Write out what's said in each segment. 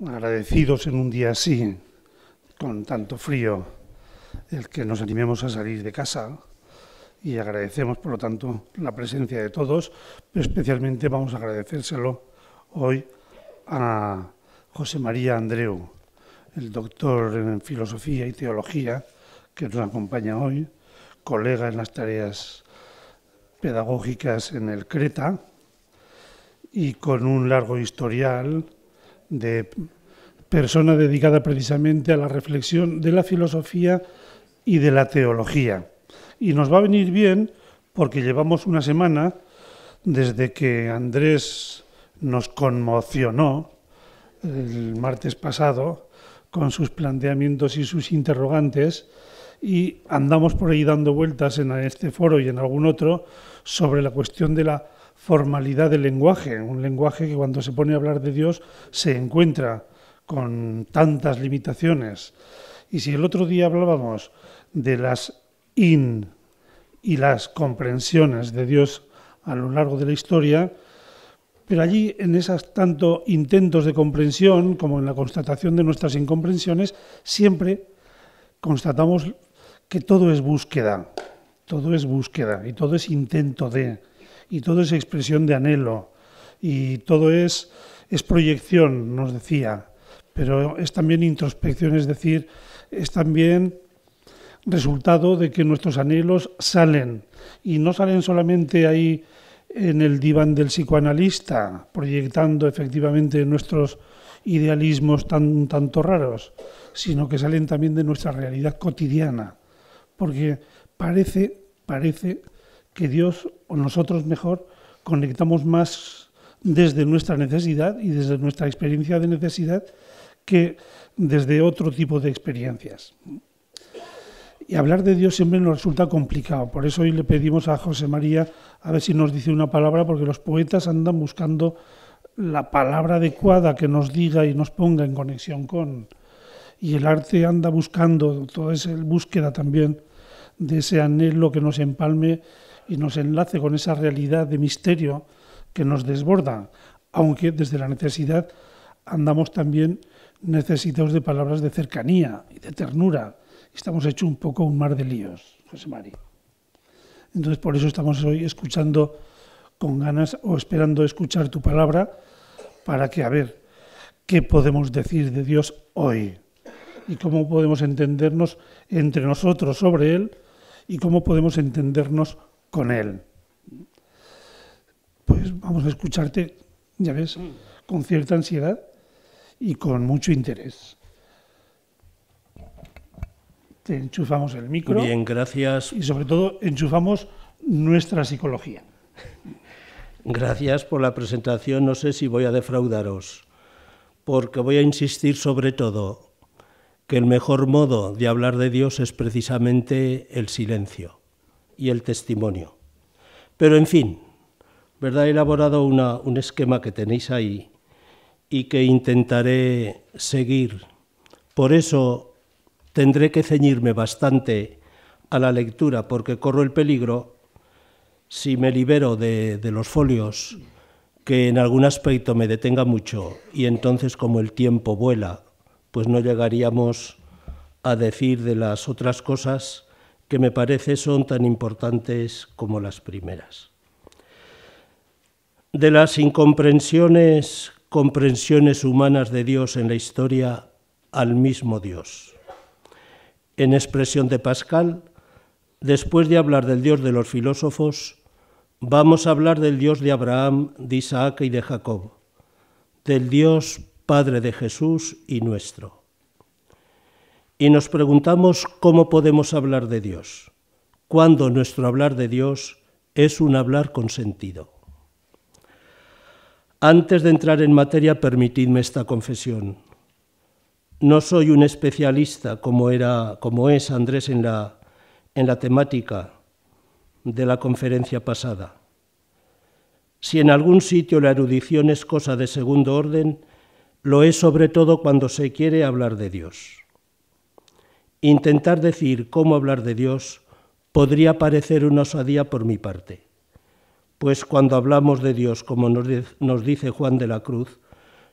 agradecidos en un día así, con tanto frío, el que nos animemos a salir de casa, y agradecemos, por lo tanto, la presencia de todos, pero especialmente vamos a agradecérselo hoy a José María Andreu, el doctor en Filosofía y Teología, que nos acompaña hoy, colega en las tareas pedagógicas en el CRETA y con un largo historial de persona dedicada precisamente a la reflexión de la filosofía y de la teología. Y nos va a venir bien porque llevamos una semana desde que Andrés nos conmocionó el martes pasado con sus planteamientos y sus interrogantes, y andamos por ahí dando vueltas en este foro y en algún otro sobre la cuestión de la formalidad del lenguaje, un lenguaje que cuando se pone a hablar de Dios se encuentra con tantas limitaciones. Y si el otro día hablábamos de las y las comprensiones de Dios a lo largo de la historia, pero allí en esas tanto intentos de comprensión como en la constatación de nuestras incomprensiones, siempre constatamos que todo es búsqueda y todo es intento de, y todo es expresión de anhelo, y todo es proyección, nos decía, pero es también introspección, es decir, es también resultado de que nuestros anhelos salen, y no salen solamente ahí en el diván del psicoanalista, proyectando efectivamente nuestros idealismos tanto raros, sino que salen también de nuestra realidad cotidiana, porque parece que Dios, o nosotros mejor, conectamos más desde nuestra necesidad y desde nuestra experiencia de necesidad que desde otro tipo de experiencias. Y hablar de Dios siempre nos resulta complicado. Por eso hoy le pedimos a José María a ver si nos dice una palabra, porque los poetas andan buscando la palabra adecuada que nos diga y nos ponga en conexión con. Y el arte anda buscando, toda esa búsqueda también de ese anhelo que nos empalme y nos enlace con esa realidad de misterio que nos desborda, aunque desde la necesidad andamos también necesitados de palabras de cercanía y de ternura. Estamos hechos un poco un mar de líos, José María. Entonces, por eso estamos hoy escuchando con ganas o esperando escuchar tu palabra para que, a ver, ¿qué podemos decir de Dios hoy? Y cómo podemos entendernos entre nosotros sobre Él y cómo podemos entendernos con Él. Pues vamos a escucharte, ya ves, con cierta ansiedad y con mucho interés. Te enchufamos el micro. Bien, gracias. Y sobre todo enchufamos nuestra psicología. Gracias por la presentación. No sé si voy a defraudaros, porque voy a insistir sobre todo que el mejor modo de hablar de Dios es precisamente el silencio y el testimonio. Pero en fin, ¿verdad? He elaborado un esquema que tenéis ahí y que intentaré seguir. Por eso tendré que ceñirme bastante a la lectura, porque corro el peligro, si me libero de los folios, que en algún aspecto me detenga mucho, y entonces como el tiempo vuela, pues no llegaríamos a decir de las otras cosas que me parece son tan importantes como las primeras. De las incomprensiones, comprensiones humanas de Dios en la historia, al mismo Dios. En expresión de Pascal, después de hablar del Dios de los filósofos, vamos a hablar del Dios de Abraham, de Isaac y de Jacob, del Dios Padre de Jesús y nuestro. Y nos preguntamos cómo podemos hablar de Dios, cuando nuestro hablar de Dios es un hablar con sentido. Antes de entrar en materia, permitidme esta confesión. No soy un especialista como es Andrés en la temática de la conferencia pasada. Si en algún sitio la erudición es cosa de segundo orden, lo es sobre todo cuando se quiere hablar de Dios. Intentar decir cómo hablar de Dios podría parecer una osadía por mi parte, pues cuando hablamos de Dios, como nos dice Juan de la Cruz,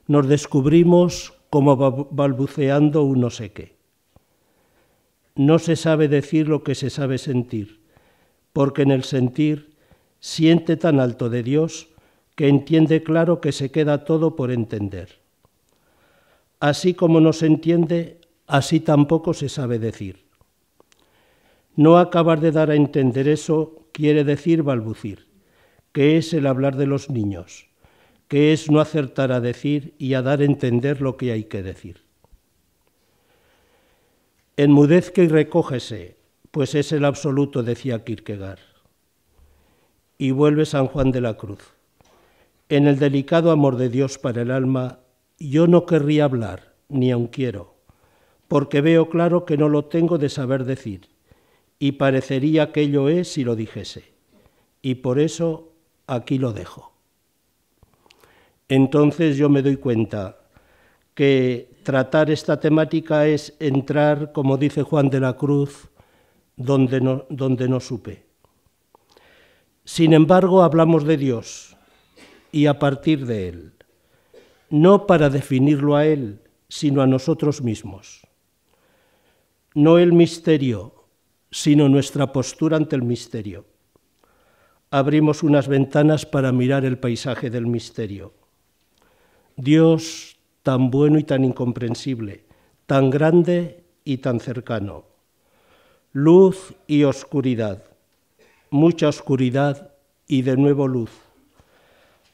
nos descubrimos como balbuceando un no sé qué. No se sabe decir lo que se sabe sentir, porque en el sentir siente tan alto de Dios que entiende claro que se queda todo por entender. Así como no se entiende, así tampoco se sabe decir. No acabar de dar a entender eso quiere decir balbucir, que es el hablar de los niños, que es no acertar a decir y a dar a entender lo que hay que decir. Enmudezca y recógese, pues es el absoluto, decía Kierkegaard. Y vuelve San Juan de la Cruz. En el delicado amor de Dios para el alma, yo no querría hablar, ni aun quiero, porque veo claro que no lo tengo de saber decir, y parecería que ello es si lo dijese, y por eso aquí lo dejo. Entonces yo me doy cuenta que tratar esta temática es entrar, como dice Juan de la Cruz, donde no supe. Sin embargo, hablamos de Dios y a partir de Él, no para definirlo a Él, sino a nosotros mismos. No el misterio, sino nuestra postura ante el misterio. Abrimos unas ventanas para mirar el paisaje del misterio. Dios tan bueno y tan incomprensible, tan grande y tan cercano. Luz y oscuridad, mucha oscuridad y de nuevo luz.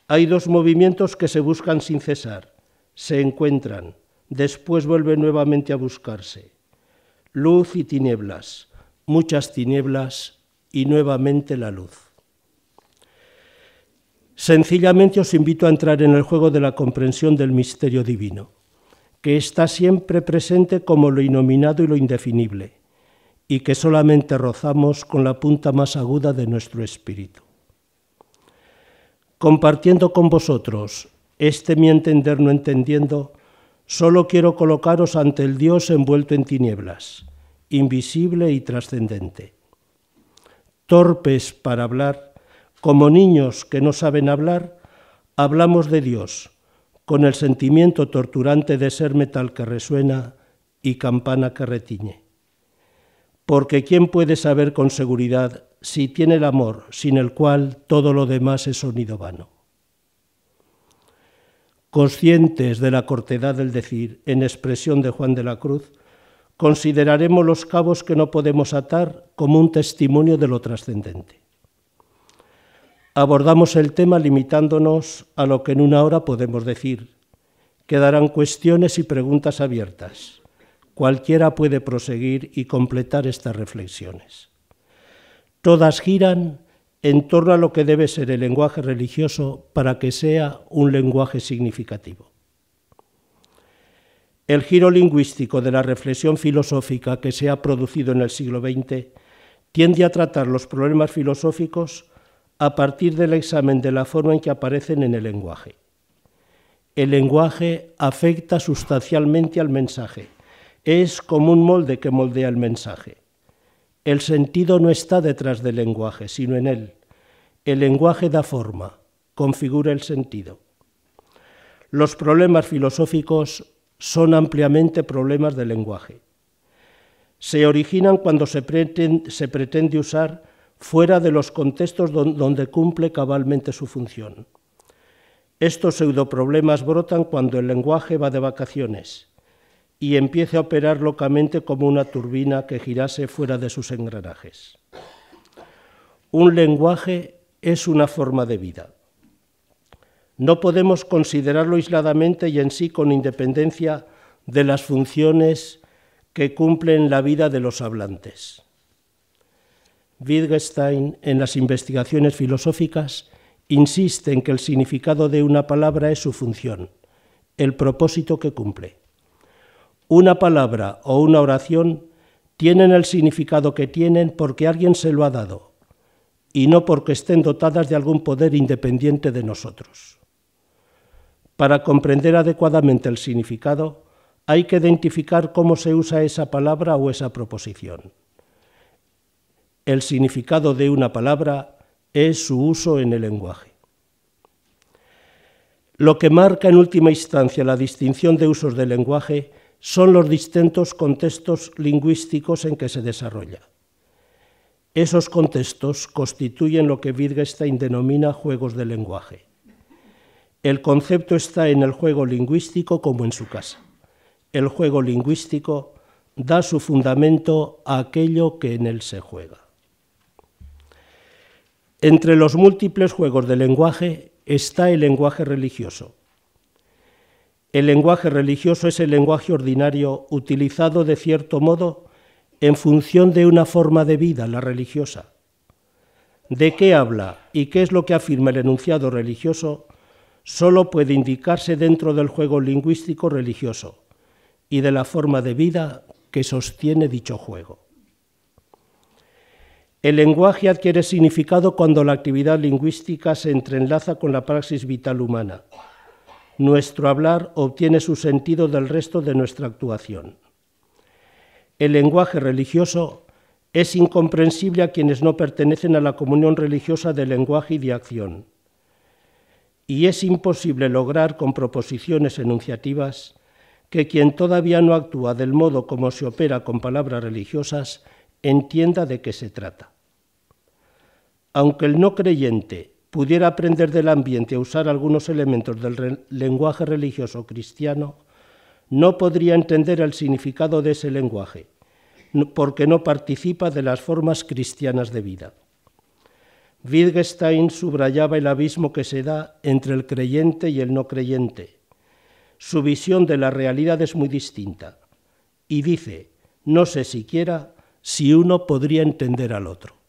Hay dos movimientos que se buscan sin cesar, se encuentran, después vuelven nuevamente a buscarse. Luz y tinieblas, muchas tinieblas y nuevamente la luz. Sencillamente os invito a entrar en el juego de la comprensión del misterio divino, que está siempre presente como lo inominado y lo indefinible, y que solamente rozamos con la punta más aguda de nuestro espíritu. Compartiendo con vosotros este mi entender no entendiendo, solo quiero colocaros ante el Dios envuelto en tinieblas, invisible y trascendente. Torpes para hablar, como niños que no saben hablar, hablamos de Dios, con el sentimiento torturante de ser metal que resuena y campana que retiñe. Porque ¿quién puede saber con seguridad si tiene el amor, sin el cual todo lo demás es sonido vano? Conscientes de la cortedad del decir, en expresión de Juan de la Cruz, consideraremos los cabos que no podemos atar como un testimonio de lo trascendente. Abordamos el tema limitándonos a lo que en una hora podemos decir. Quedarán cuestiones y preguntas abiertas. Cualquiera puede proseguir y completar estas reflexiones. Todas giran en torno a lo que debe ser el lenguaje religioso para que sea un lenguaje significativo. El giro lingüístico de la reflexión filosófica que se ha producido en el siglo XX tiende a tratar los problemas filosóficos a partir del examen de la forma en que aparecen en el lenguaje. El lenguaje afecta sustancialmente al mensaje. Es como un molde que moldea el mensaje. El sentido no está detrás del lenguaje, sino en él. El lenguaje da forma, configura el sentido. Los problemas filosóficos son ampliamente problemas del lenguaje. Se originan cuando se pretende usar fuera de los contextos donde cumple cabalmente su función. Estos pseudoproblemas brotan cuando el lenguaje va de vacaciones y empieza a operar locamente como una turbina que girase fuera de sus engranajes. Un lenguaje es una forma de vida. No podemos considerarlo aisladamente y en sí con independencia de las funciones que cumplen la vida de los hablantes. Wittgenstein, en las investigaciones filosóficas, insiste en que el significado de una palabra es su función, el propósito que cumple. Una palabra o una oración tienen el significado que tienen porque alguien se lo ha dado y no porque estén dotadas de algún poder independiente de nosotros. Para comprender adecuadamente el significado, hay que identificar cómo se usa esa palabra o esa proposición. El significado de una palabra es su uso en el lenguaje. Lo que marca en última instancia la distinción de usos del lenguaje son los distintos contextos lingüísticos en que se desarrolla. Esos contextos constituyen lo que Wittgenstein denomina juegos del lenguaje. El concepto está en el juego lingüístico como en su casa. El juego lingüístico da su fundamento a aquello que en él se juega. Entre los múltiples juegos del lenguaje está el lenguaje religioso. El lenguaje religioso es el lenguaje ordinario utilizado de cierto modo en función de una forma de vida, la religiosa. ¿De qué habla y qué es lo que afirma el enunciado religioso? Solo puede indicarse dentro del juego lingüístico religioso y de la forma de vida que sostiene dicho juego. El lenguaje adquiere significado cuando la actividad lingüística se entrelaza con la praxis vital humana. Nuestro hablar obtiene su sentido del resto de nuestra actuación. El lenguaje religioso es incomprensible a quienes no pertenecen a la comunión religiosa de lenguaje y de acción. Y es imposible lograr con proposiciones enunciativas que quien todavía no actúa del modo como se opera con palabras religiosas entienda de qué se trata. Aunque el no creyente pudiera aprender del ambiente a usar algunos elementos del lenguaje religioso cristiano, no podría entender el significado de ese lenguaje, porque no participa de las formas cristianas de vida. Wittgenstein subrayaba el abismo que se da entre el creyente y el no creyente. Su visión de la realidad es muy distinta y dice, no sé siquiera si uno podría entender al otro.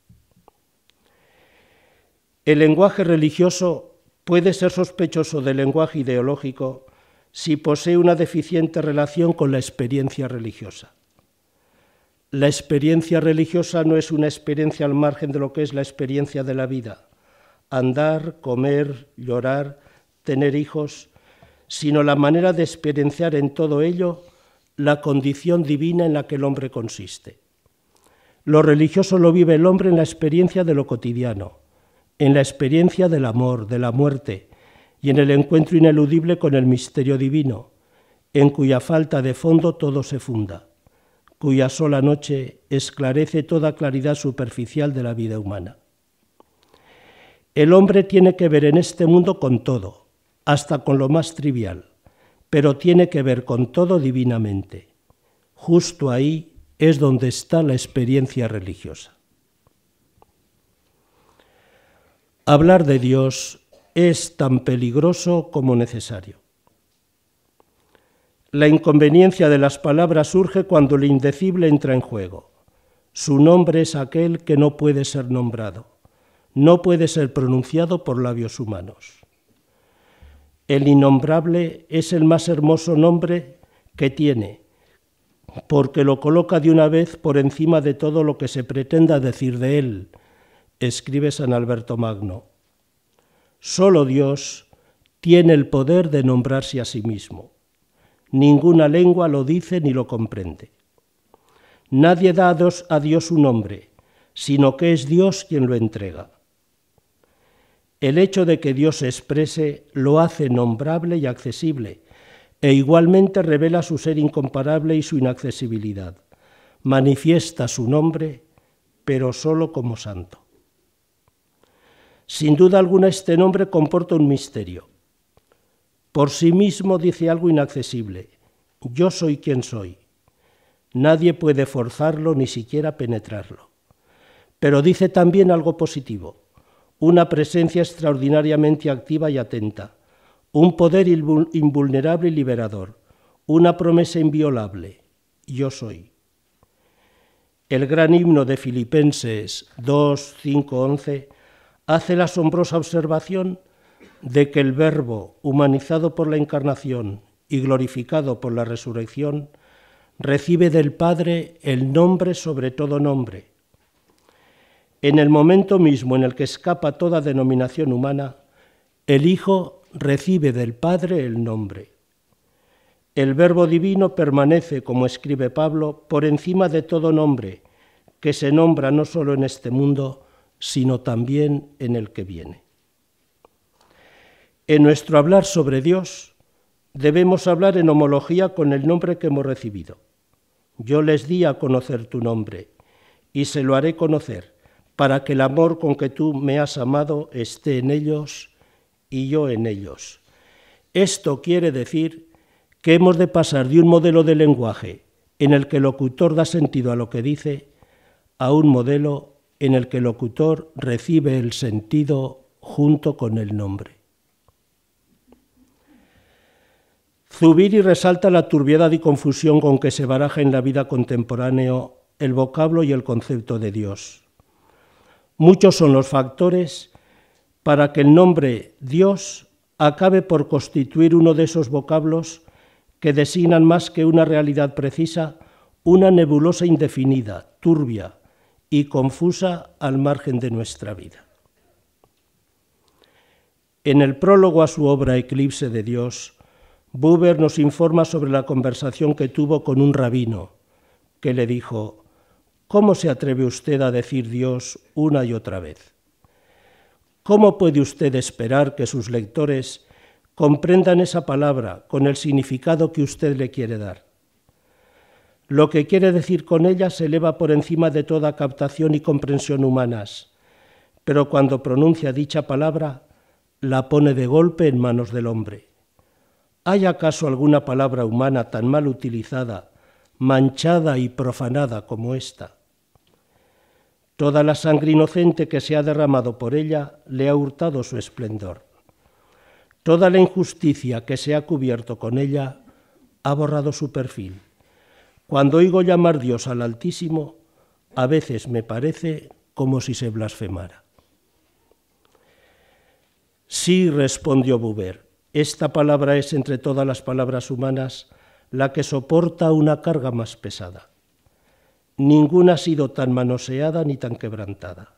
El lenguaje religioso puede ser sospechoso del lenguaje ideológico si posee una deficiente relación con la experiencia religiosa. La experiencia religiosa no es una experiencia al margen de lo que es la experiencia de la vida, andar, comer, llorar, tener hijos, sino la manera de experienciar en todo ello la condición divina en la que el hombre consiste. Lo religioso lo vive el hombre en la experiencia de lo cotidiano, en la experiencia del amor, de la muerte y en el encuentro ineludible con el misterio divino, en cuya falta de fondo todo se funda, cuya sola noche esclarece toda claridad superficial de la vida humana. El hombre tiene que ver en este mundo con todo, hasta con lo más trivial, pero tiene que ver con todo divinamente. Justo ahí es donde está la experiencia religiosa. Hablar de Dios es tan peligroso como necesario. La inconveniencia de las palabras surge cuando lo indecible entra en juego. Su nombre es aquel que no puede ser nombrado, no puede ser pronunciado por labios humanos. El innombrable es el más hermoso nombre que tiene, porque lo coloca de una vez por encima de todo lo que se pretenda decir de él, escribe San Alberto Magno. Solo Dios tiene el poder de nombrarse a sí mismo. Ninguna lengua lo dice ni lo comprende. Nadie da a Dios su nombre, sino que es Dios quien lo entrega. El hecho de que Dios se exprese lo hace nombrable y accesible, e igualmente revela su ser incomparable y su inaccesibilidad. Manifiesta su nombre, pero solo como santo. Sin duda alguna este nombre comporta un misterio. Por sí mismo dice algo inaccesible. Yo soy quien soy. Nadie puede forzarlo ni siquiera penetrarlo. Pero dice también algo positivo, una presencia extraordinariamente activa y atenta, un poder invulnerable y liberador, una promesa inviolable. Yo soy. El gran himno de Filipenses 2, 5, 11 hace la asombrosa observación de que el Verbo, humanizado por la encarnación y glorificado por la resurrección, recibe del Padre el nombre sobre todo nombre. En el momento mismo en el que escapa toda denominación humana, el Hijo recibe del Padre el nombre. El Verbo divino permanece, como escribe Pablo, por encima de todo nombre, que se nombra no solo en este mundo, sino también en el que viene. En nuestro hablar sobre Dios, debemos hablar en homología con el nombre que hemos recibido. Yo les di a conocer tu nombre, y se lo haré conocer, para que el amor con que tú me has amado esté en ellos y yo en ellos. Esto quiere decir que hemos de pasar de un modelo de lenguaje en el que el locutor da sentido a lo que dice, a un modelo en el que el locutor recibe el sentido junto con el nombre. Zubiri resalta la turbiedad y confusión con que se baraja en la vida contemporánea el vocablo y el concepto de Dios. Muchos son los factores para que el nombre Dios acabe por constituir uno de esos vocablos que designan más que una realidad precisa, una nebulosa indefinida, turbia y confusa al margen de nuestra vida. En el prólogo a su obra Eclipse de Dios, Buber nos informa sobre la conversación que tuvo con un rabino, que le dijo: ¿cómo se atreve usted a decir Dios una y otra vez? ¿Cómo puede usted esperar que sus lectores comprendan esa palabra con el significado que usted le quiere dar? Lo que quiere decir con ella se eleva por encima de toda captación y comprensión humanas, pero cuando pronuncia dicha palabra, la pone de golpe en manos del hombre. ¿Hay acaso alguna palabra humana tan mal utilizada, manchada y profanada como esta? Toda la sangre inocente que se ha derramado por ella le ha hurtado su esplendor. Toda la injusticia que se ha cubierto con ella ha borrado su perfil. Cuando oigo llamar Dios al Altísimo, a veces me parece como si se blasfemara. Sí, respondió Buber, esta palabra es entre todas las palabras humanas la que soporta una carga más pesada. Ninguna ha sido tan manoseada ni tan quebrantada.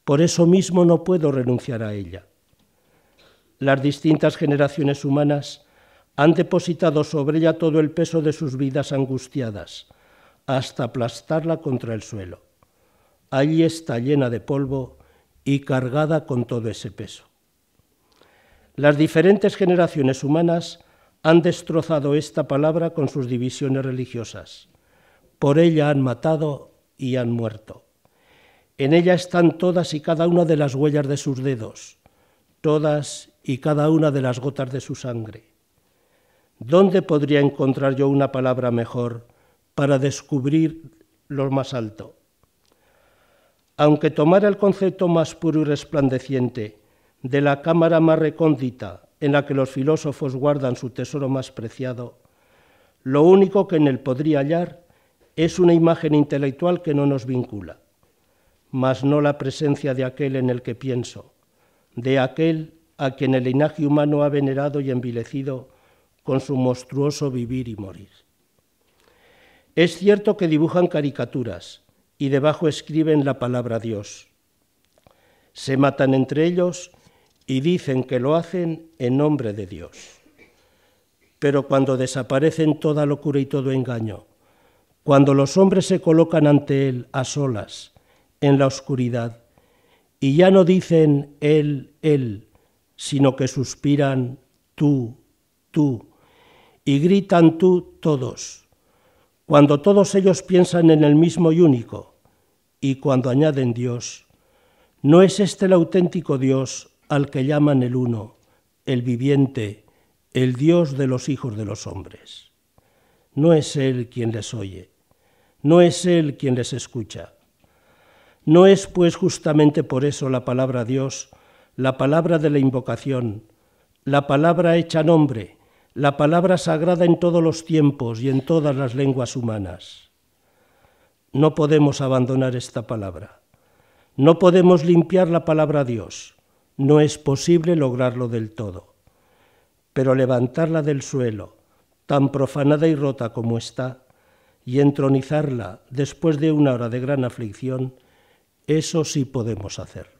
Por eso mismo no puedo renunciar a ella. Las distintas generaciones humanas han depositado sobre ella todo el peso de sus vidas angustiadas, hasta aplastarla contra el suelo. Allí está llena de polvo y cargada con todo ese peso. Las diferentes generaciones humanas han destrozado esta palabra con sus divisiones religiosas. Por ella han matado y han muerto. En ella están todas y cada una de las huellas de sus dedos, todas y cada una de las gotas de su sangre. ¿Dónde podría encontrar yo una palabra mejor para descubrir lo más alto? Aunque tomara el concepto más puro y resplandeciente de la cámara más recóndita en la que los filósofos guardan su tesoro más preciado, lo único que en él podría hallar es una imagen intelectual que no nos vincula, mas no la presencia de aquel en el que pienso, de aquel a quien el linaje humano ha venerado y envilecido con su monstruoso vivir y morir. Es cierto que dibujan caricaturas y debajo escriben la palabra Dios. Se matan entre ellos y dicen que lo hacen en nombre de Dios. Pero cuando desaparecen toda locura y todo engaño, cuando los hombres se colocan ante Él a solas, en la oscuridad, y ya no dicen Él, sino que suspiran tú, y gritan tú todos, cuando todos ellos piensan en el mismo y único, y cuando añaden Dios, ¿no es este el auténtico Dios al que llaman el uno, el viviente, el Dios de los hijos de los hombres? No es Él quien les oye, no es Él quien les escucha. No es pues justamente por eso la palabra Dios, la palabra de la invocación, la palabra hecha nombre, la palabra sagrada en todos los tiempos y en todas las lenguas humanas. No podemos abandonar esta palabra. No podemos limpiar la palabra Dios. No es posible lograrlo del todo. Pero levantarla del suelo, tan profanada y rota como está, y entronizarla después de una hora de gran aflicción, eso sí podemos hacerlo.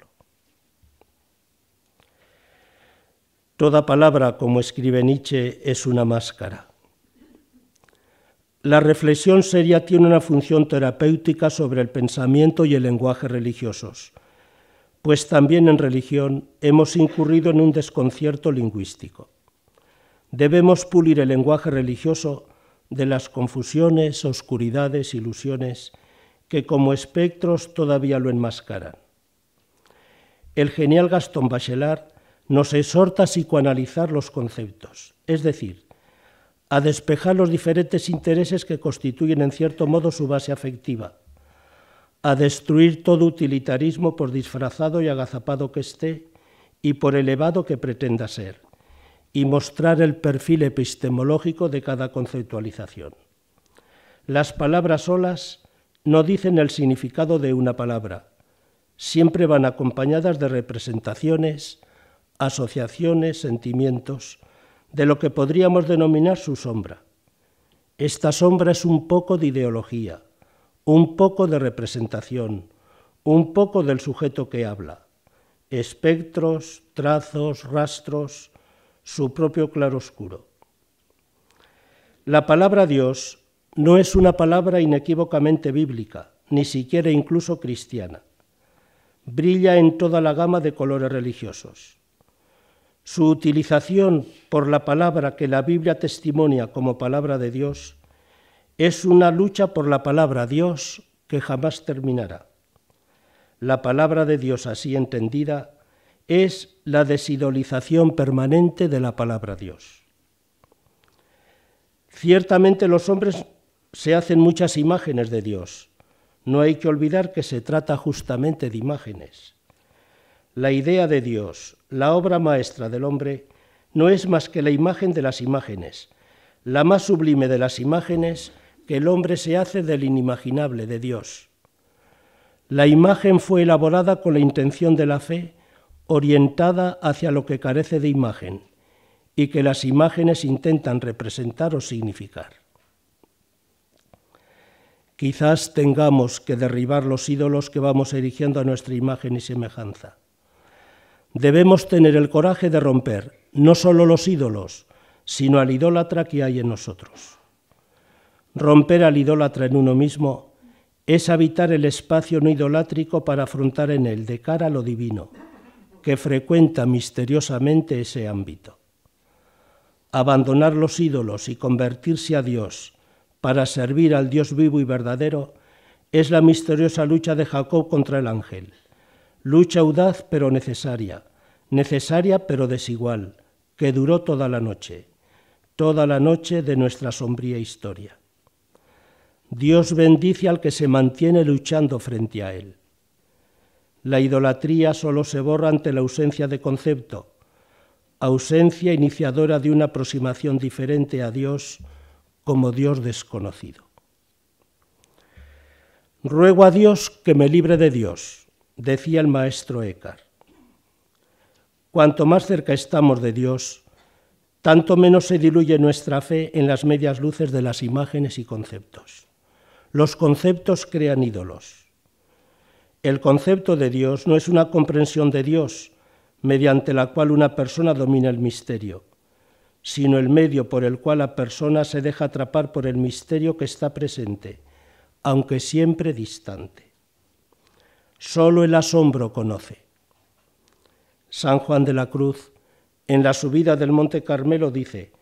Toda palabra, como escribe Nietzsche, es una máscara. La reflexión seria tiene una función terapéutica sobre el pensamiento y el lenguaje religiosos, pues también en religión hemos incurrido en un desconcierto lingüístico. Debemos pulir el lenguaje religioso de las confusiones, oscuridades, ilusiones que como espectros todavía lo enmascaran. El genial Gaston Bachelard nos exhorta a psicoanalizar los conceptos, es decir, a despejar los diferentes intereses que constituyen en cierto modo su base afectiva, a destruir todo utilitarismo por disfrazado y agazapado que esté y por elevado que pretenda ser, y mostrar el perfil epistemológico de cada conceptualización. Las palabras solas no dicen el significado de una palabra, siempre van acompañadas de representaciones, asociaciones, sentimientos, de lo que podríamos denominar su sombra. Esta sombra es un poco de ideología, un poco de representación, un poco del sujeto que habla, espectros, trazos, rastros, su propio claroscuro. La palabra Dios no es una palabra inequívocamente bíblica, ni siquiera incluso cristiana. Brilla en toda la gama de colores religiosos. Su utilización por la palabra que la Biblia testimonia como palabra de Dios es una lucha por la palabra Dios que jamás terminará. La palabra de Dios así entendida es la desidolización permanente de la palabra Dios. Ciertamente los hombres se hacen muchas imágenes de Dios. No hay que olvidar que se trata justamente de imágenes. La idea de Dios, la obra maestra del hombre, no es más que la imagen de las imágenes, la más sublime de las imágenes que el hombre se hace del inimaginable de Dios. La imagen fue elaborada con la intención de la fe, orientada hacia lo que carece de imagen y que las imágenes intentan representar o significar. Quizás tengamos que derribar los ídolos que vamos erigiendo a nuestra imagen y semejanza. Debemos tener el coraje de romper no solo los ídolos, sino al idólatra que hay en nosotros. Romper al idólatra en uno mismo es habitar el espacio no idolátrico para afrontar en él de cara a lo divino, que frecuenta misteriosamente ese ámbito. Abandonar los ídolos y convertirse a Dios para servir al Dios vivo y verdadero es la misteriosa lucha de Jacob contra el ángel. Lucha audaz pero necesaria pero desigual, que duró toda la noche de nuestra sombría historia. Dios bendice al que se mantiene luchando frente a él. La idolatría solo se borra ante la ausencia de concepto, ausencia iniciadora de una aproximación diferente a Dios como Dios desconocido. Ruego a Dios que me libre de Dios, decía el maestro Eckhart. Cuanto más cerca estamos de Dios, tanto menos se diluye nuestra fe en las medias luces de las imágenes y conceptos. Los conceptos crean ídolos. El concepto de Dios no es una comprensión de Dios mediante la cual una persona domina el misterio, sino el medio por el cual la persona se deja atrapar por el misterio que está presente, aunque siempre distante. Solo el asombro conoce. San Juan de la Cruz, en la subida del Monte Carmelo, dice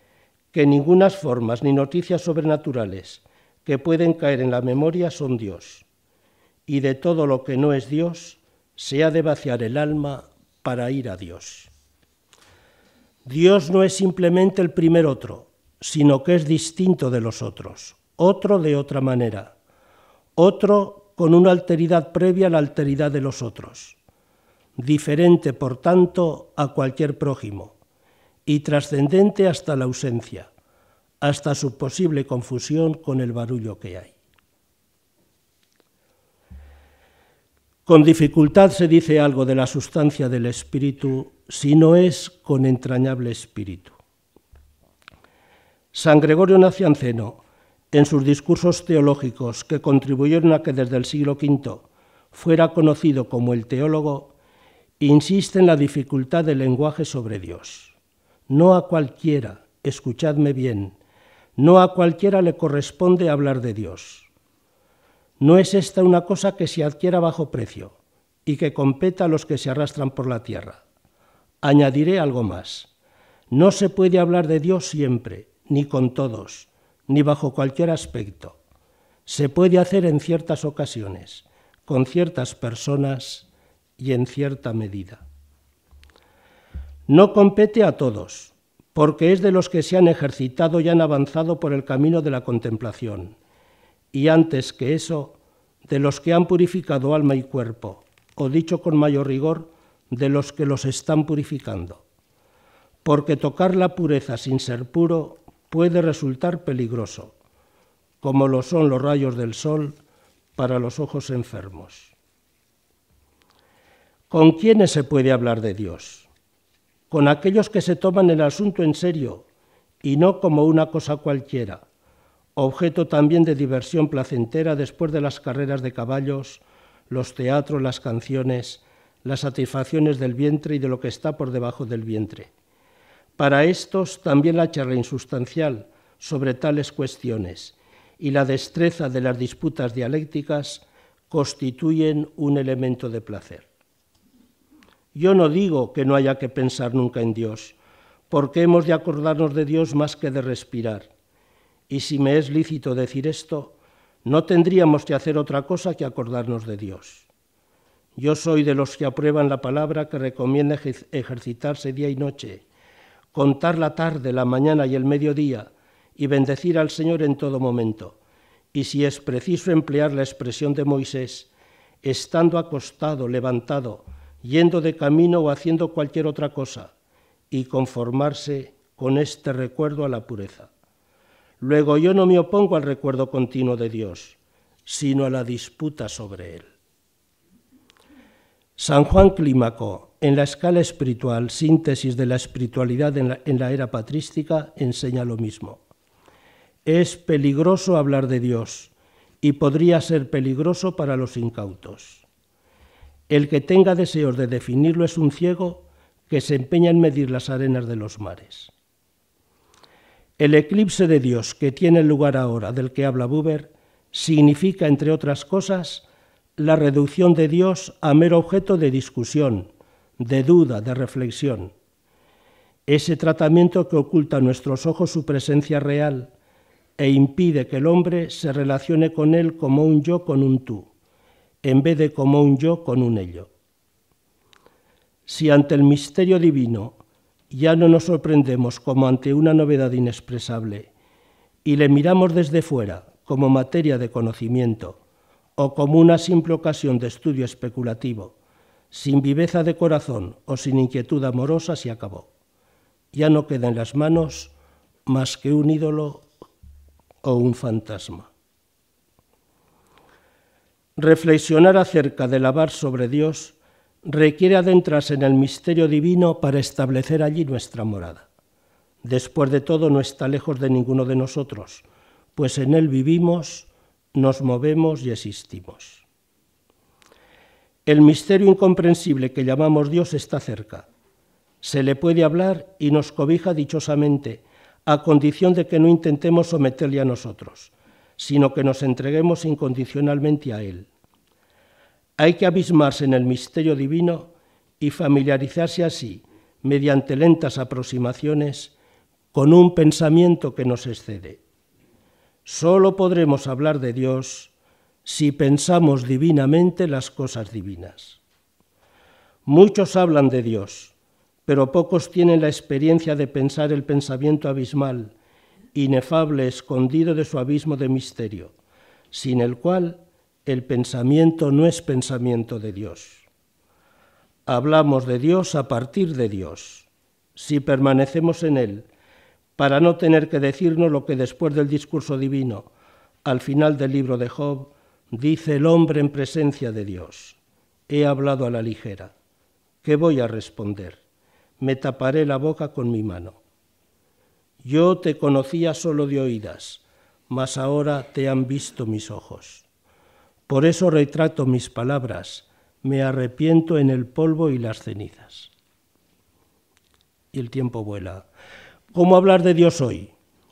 que ningunas formas ni noticias sobrenaturales que pueden caer en la memoria son Dios, y de todo lo que no es Dios se ha de vaciar el alma para ir a Dios. Dios no es simplemente el primer otro, sino que es distinto de los otros, otro de otra manera, otro con una alteridad previa a la alteridad de los otros, diferente, por tanto, a cualquier prójimo, y trascendente hasta la ausencia, hasta su posible confusión con el barullo que hay. Con dificultad se dice algo de la sustancia del espíritu si no es con entrañable espíritu. San Gregorio Nacianceno, en sus discursos teológicos que contribuyeron a que desde el siglo V fuera conocido como el teólogo, insiste en la dificultad del lenguaje sobre Dios. No a cualquiera, escuchadme bien, no a cualquiera le corresponde hablar de Dios. No es esta una cosa que se adquiera bajo precio, y que competa a los que se arrastran por la tierra. Añadiré algo más. No se puede hablar de Dios siempre, ni con todos, ni bajo cualquier aspecto. Se puede hacer en ciertas ocasiones, con ciertas personas y en cierta medida. No compete a todos, porque es de los que se han ejercitado y han avanzado por el camino de la contemplación, y antes que eso, de los que han purificado alma y cuerpo, o dicho con mayor rigor, de los que los están purificando. Porque tocar la pureza sin ser puro puede resultar peligroso, como lo son los rayos del sol para los ojos enfermos. ¿Con quiénes se puede hablar de Dios? Con aquellos que se toman el asunto en serio y no como una cosa cualquiera, objeto también de diversión placentera después de las carreras de caballos, los teatros, las canciones, las satisfacciones del vientre y de lo que está por debajo del vientre. Para estos también la charla insustancial sobre tales cuestiones y la destreza de las disputas dialécticas constituyen un elemento de placer. Yo no digo que no haya que pensar nunca en Dios, porque hemos de acordarnos de Dios más que de respirar. Y si me es lícito decir esto, no tendríamos que hacer otra cosa que acordarnos de Dios. Yo soy de los que aprueban la palabra que recomienda ejercitarse día y noche, contar la tarde, la mañana y el mediodía y bendecir al Señor en todo momento. Y si es preciso emplear la expresión de Moisés, estando acostado, levantado, yendo de camino o haciendo cualquier otra cosa, y conformarse con este recuerdo a la pureza. Luego yo no me opongo al recuerdo continuo de Dios, sino a la disputa sobre él. San Juan Clímaco, en la escala espiritual, síntesis de la espiritualidad en la era patrística, enseña lo mismo. Es peligroso hablar de Dios y podría ser peligroso para los incautos. El que tenga deseos de definirlo es un ciego que se empeña en medir las arenas de los mares. El eclipse de Dios que tiene lugar ahora, del que habla Buber, significa, entre otras cosas, la reducción de Dios a mero objeto de discusión, de duda, de reflexión. Ese tratamiento que oculta a nuestros ojos su presencia real e impide que el hombre se relacione con él como un yo con un tú, en vez de como un yo con un ello. Si ante el misterio divino ya no nos sorprendemos como ante una novedad inexpresable y le miramos desde fuera como materia de conocimiento o como una simple ocasión de estudio especulativo, sin viveza de corazón o sin inquietud amorosa, se acabó. Ya no queda en las manos más que un ídolo o un fantasma. Reflexionar acerca del hablar sobre Dios requiere adentrarse en el misterio divino para establecer allí nuestra morada. Después de todo, no está lejos de ninguno de nosotros, pues en él vivimos, nos movemos y existimos. El misterio incomprensible que llamamos Dios está cerca. Se le puede hablar y nos cobija dichosamente, a condición de que no intentemos someterle a nosotros, sino que nos entreguemos incondicionalmente a él. Hay que abismarse en el misterio divino y familiarizarse así, mediante lentas aproximaciones, con un pensamiento que nos excede. Solo podremos hablar de Dios si pensamos divinamente las cosas divinas. Muchos hablan de Dios, pero pocos tienen la experiencia de pensar el pensamiento abismal, inefable, escondido de su abismo de misterio, sin el cual el pensamiento no es pensamiento de Dios. Hablamos de Dios a partir de Dios. Si permanecemos en él, para no tener que decirnos lo que después del discurso divino, al final del libro de Job, dice el hombre en presencia de Dios: he hablado a la ligera. ¿Qué voy a responder? Me taparé la boca con mi mano. Yo te conocía solo de oídas, mas ahora te han visto mis ojos. Por eso retrato mis palabras, me arrepiento en el polvo y las cenizas. Y el tiempo vuela. ¿Cómo hablar de Dios hoy?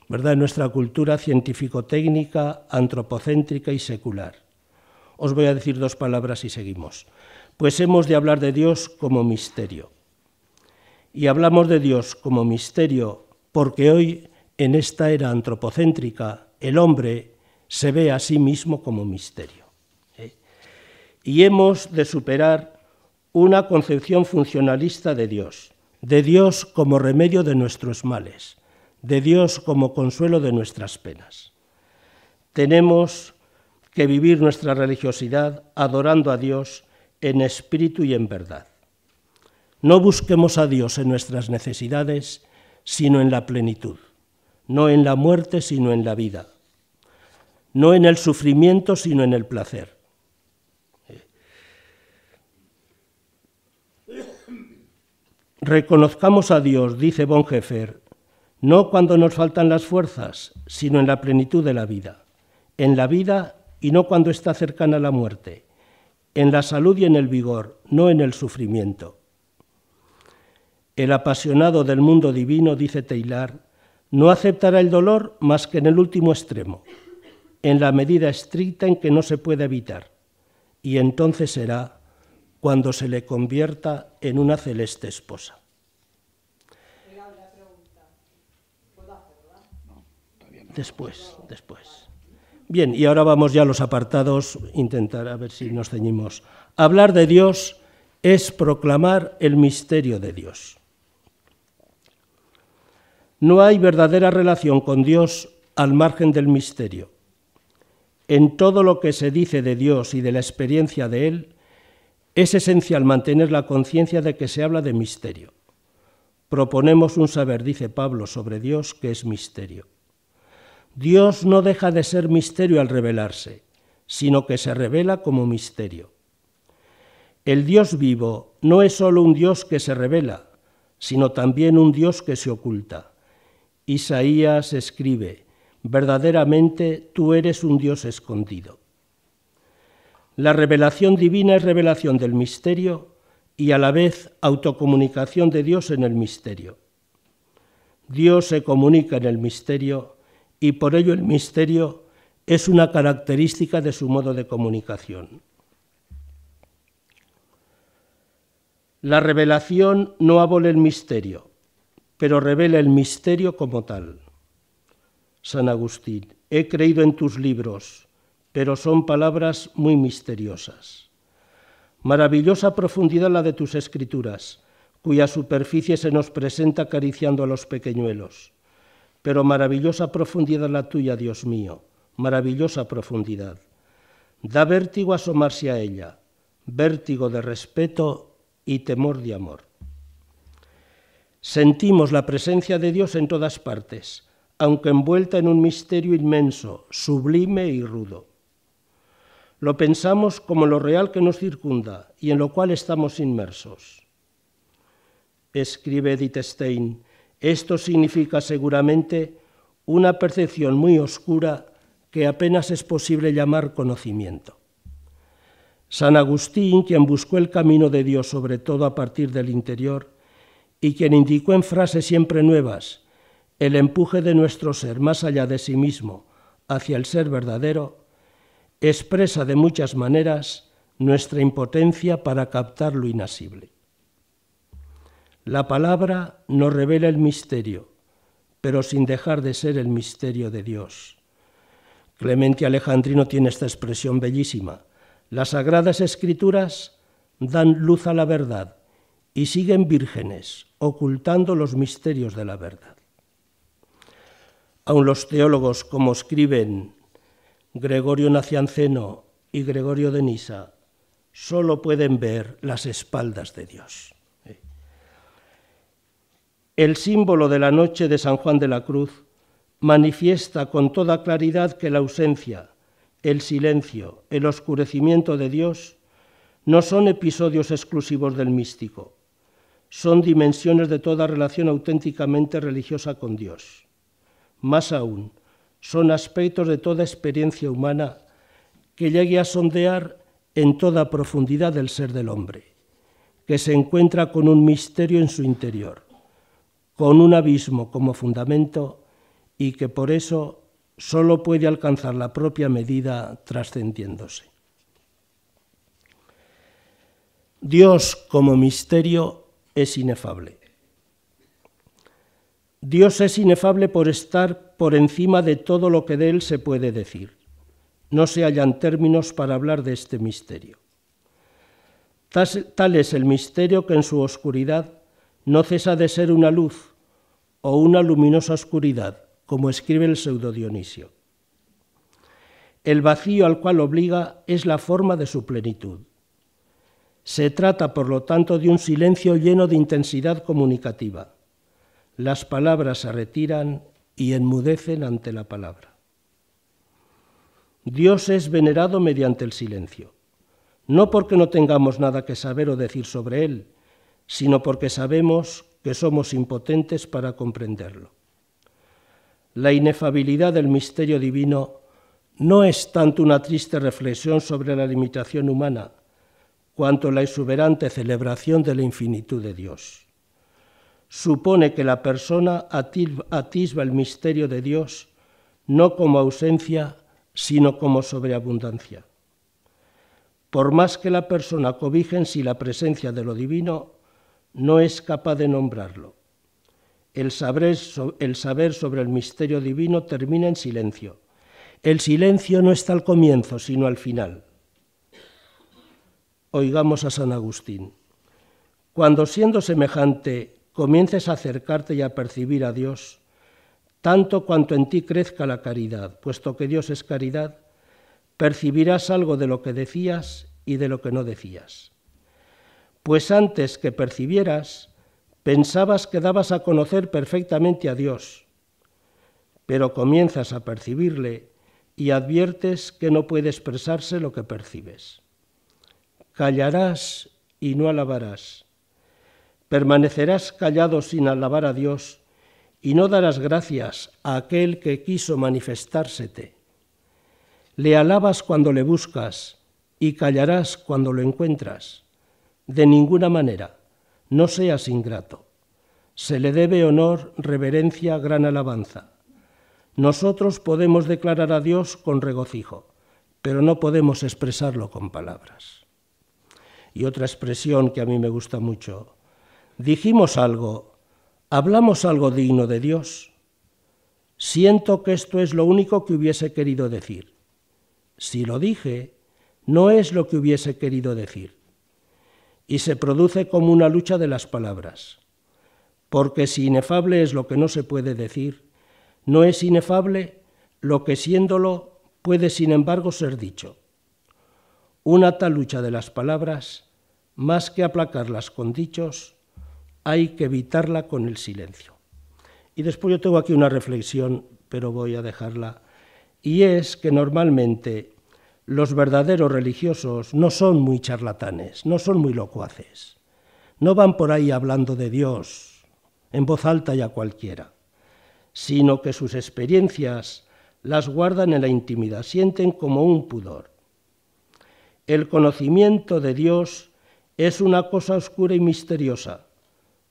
¿Verdad? En nuestra cultura científico-técnica, antropocéntrica y secular. Os voy a decir dos palabras y seguimos. pues hemos de hablar de Dios como misterio. Y hablamos de Dios como misterio porque hoy, en esta era antropocéntrica, el hombre se ve a sí mismo como misterio. Y hemos de superar una concepción funcionalista de Dios como remedio de nuestros males, de Dios como consuelo de nuestras penas. Tenemos que vivir nuestra religiosidad adorando a Dios en espíritu y en verdad. No busquemos a Dios en nuestras necesidades, sino en la plenitud, no en la muerte, sino en la vida, no en el sufrimiento, sino en el placer. Reconozcamos a Dios, dice Bonhoeffer, no cuando nos faltan las fuerzas, sino en la plenitud de la vida, en la vida y no cuando está cercana la muerte, en la salud y en el vigor, no en el sufrimiento. El apasionado del mundo divino, dice Teilhard, no aceptará el dolor más que en el último extremo, en la medida estricta en que no se puede evitar, y entonces será cuando se le convierta en una celeste esposa. Después. Bien, y ahora vamos ya a los apartados, intentar a ver si nos ceñimos. Hablar de Dios es proclamar el misterio de Dios. No hay verdadera relación con Dios al margen del misterio. En todo lo que se dice de Dios y de la experiencia de Él, es esencial mantener la conciencia de que se habla de misterio. Proponemos un saber, dice Pablo, sobre Dios que es misterio. Dios no deja de ser misterio al revelarse, sino que se revela como misterio. El Dios vivo no es solo un Dios que se revela, sino también un Dios que se oculta. Isaías escribe, verdaderamente tú eres un Dios escondido. La revelación divina es revelación del misterio y a la vez autocomunicación de Dios en el misterio. Dios se comunica en el misterio y por ello el misterio es una característica de su modo de comunicación. La revelación no abole el misterio, pero revela el misterio como tal. San Agustín, he creído en tus libros, pero son palabras muy misteriosas. Maravillosa profundidad la de tus escrituras, cuya superficie se nos presenta acariciando a los pequeñuelos. Pero maravillosa profundidad la tuya, Dios mío, maravillosa profundidad. Da vértigo asomarse a ella, vértigo de respeto y temor de amor. Sentimos la presencia de Dios en todas partes, aunque envuelta en un misterio inmenso, sublime y rudo. Lo pensamos como lo real que nos circunda y en lo cual estamos inmersos. Escribe Edith Stein, esto significa seguramente una percepción muy oscura que apenas es posible llamar conocimiento. San Agustín, quien buscó el camino de Dios sobre todo a partir del interior y quien indicó en frases siempre nuevas el empuje de nuestro ser más allá de sí mismo hacia el ser verdadero, expresa de muchas maneras nuestra impotencia para captar lo inasible. La palabra nos revela el misterio, pero sin dejar de ser el misterio de Dios. Clemente Alejandrino tiene esta expresión bellísima. Las Sagradas Escrituras dan luz a la verdad y siguen vírgenes, ocultando los misterios de la verdad. Aun los teólogos, como escriben Gregorio Nacianceno y Gregorio de Nisa, solo pueden ver las espaldas de Dios. El símbolo de la noche de San Juan de la Cruz manifiesta con toda claridad que la ausencia, el silencio, el oscurecimiento de Dios no son episodios exclusivos del místico, son dimensiones de toda relación auténticamente religiosa con Dios. Más aún, son aspectos de toda experiencia humana que llegue a sondear en toda profundidad el ser del hombre, que se encuentra con un misterio en su interior, con un abismo como fundamento y que por eso solo puede alcanzar la propia medida trascendiéndose. Dios como misterio es inefable. Dios es inefable por estar por encima de todo lo que de él se puede decir. No se hallan términos para hablar de este misterio. Tal es el misterio que en su oscuridad no cesa de ser una luz o una luminosa oscuridad, como escribe el pseudo Dionisio. El vacío al cual obliga es la forma de su plenitud. Se trata, por lo tanto, de un silencio lleno de intensidad comunicativa. Las palabras se retiran y enmudecen ante la palabra. Dios es venerado mediante el silencio, no porque no tengamos nada que saber o decir sobre él, sino porque sabemos que somos impotentes para comprenderlo. La inefabilidad del misterio divino no es tanto una triste reflexión sobre la limitación humana, cuanto la exuberante celebración de la infinitud de Dios. Supone que la persona atisba el misterio de Dios no como ausencia, sino como sobreabundancia. Por más que la persona cobije en sí la presencia de lo divino, no es capaz de nombrarlo. El saber sobre el misterio divino termina en silencio. El silencio no está al comienzo, sino al final. Oigamos a San Agustín. Cuando siendo semejante comiences a acercarte y a percibir a Dios, tanto cuanto en ti crezca la caridad, puesto que Dios es caridad, percibirás algo de lo que decías y de lo que no decías. Pues antes que percibieras, pensabas que dabas a conocer perfectamente a Dios, pero comienzas a percibirle y adviertes que no puede expresarse lo que percibes. Callarás y no alabarás. Permanecerás callado sin alabar a Dios y no darás gracias a aquel que quiso manifestársete. Le alabas cuando le buscas y callarás cuando lo encuentras. De ninguna manera, no seas ingrato. Se le debe honor, reverencia, gran alabanza. Nosotros podemos declarar a Dios con regocijo, pero no podemos expresarlo con palabras. Y otra expresión que a mí me gusta mucho. Dijimos algo, hablamos algo digno de Dios. Siento que esto es lo único que hubiese querido decir. Si lo dije, no es lo que hubiese querido decir. Y se produce como una lucha de las palabras. Porque si inefable es lo que no se puede decir, no es inefable lo que siéndolo puede sin embargo ser dicho. Una tal lucha de las palabras, más que aplacarlas con dichos, hay que evitarla con el silencio. Y después yo tengo aquí una reflexión, pero voy a dejarla, y es que normalmente los verdaderos religiosos no son muy charlatanes, no son muy locuaces, no van por ahí hablando de Dios en voz alta y a cualquiera, sino que sus experiencias las guardan en la intimidad, sienten como un pudor. El conocimiento de Dios es una cosa oscura y misteriosa,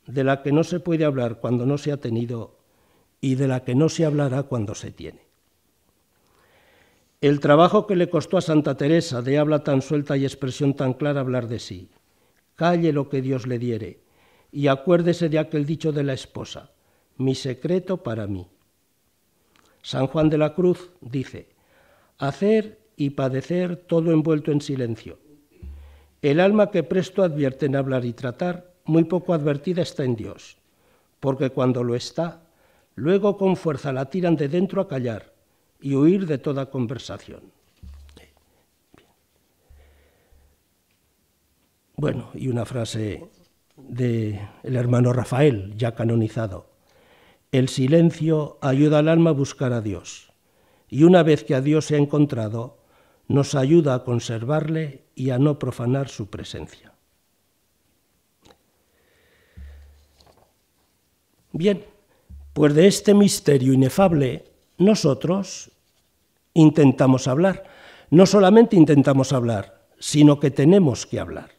de la que no se puede hablar cuando no se ha tenido y de la que no se hablará cuando se tiene. El trabajo que le costó a Santa Teresa de habla tan suelta y expresión tan clara hablar de sí. Calle lo que Dios le diere y acuérdese de aquel dicho de la esposa, mi secreto para mí. San Juan de la Cruz dice, hacer y padecer todo envuelto en silencio. El alma que presto advierte en hablar y tratar, muy poco advertida está en Dios, porque cuando lo está, luego con fuerza la tiran de dentro a callar y huir de toda conversación. Bueno, y una frase del hermano Rafael, ya canonizado. El silencio ayuda al alma a buscar a Dios, y una vez que a Dios se ha encontrado, nos ayuda a conservarle y a no profanar su presencia. Bien, pues de este misterio inefable nosotros intentamos hablar. No solamente intentamos hablar, sino que tenemos que hablar.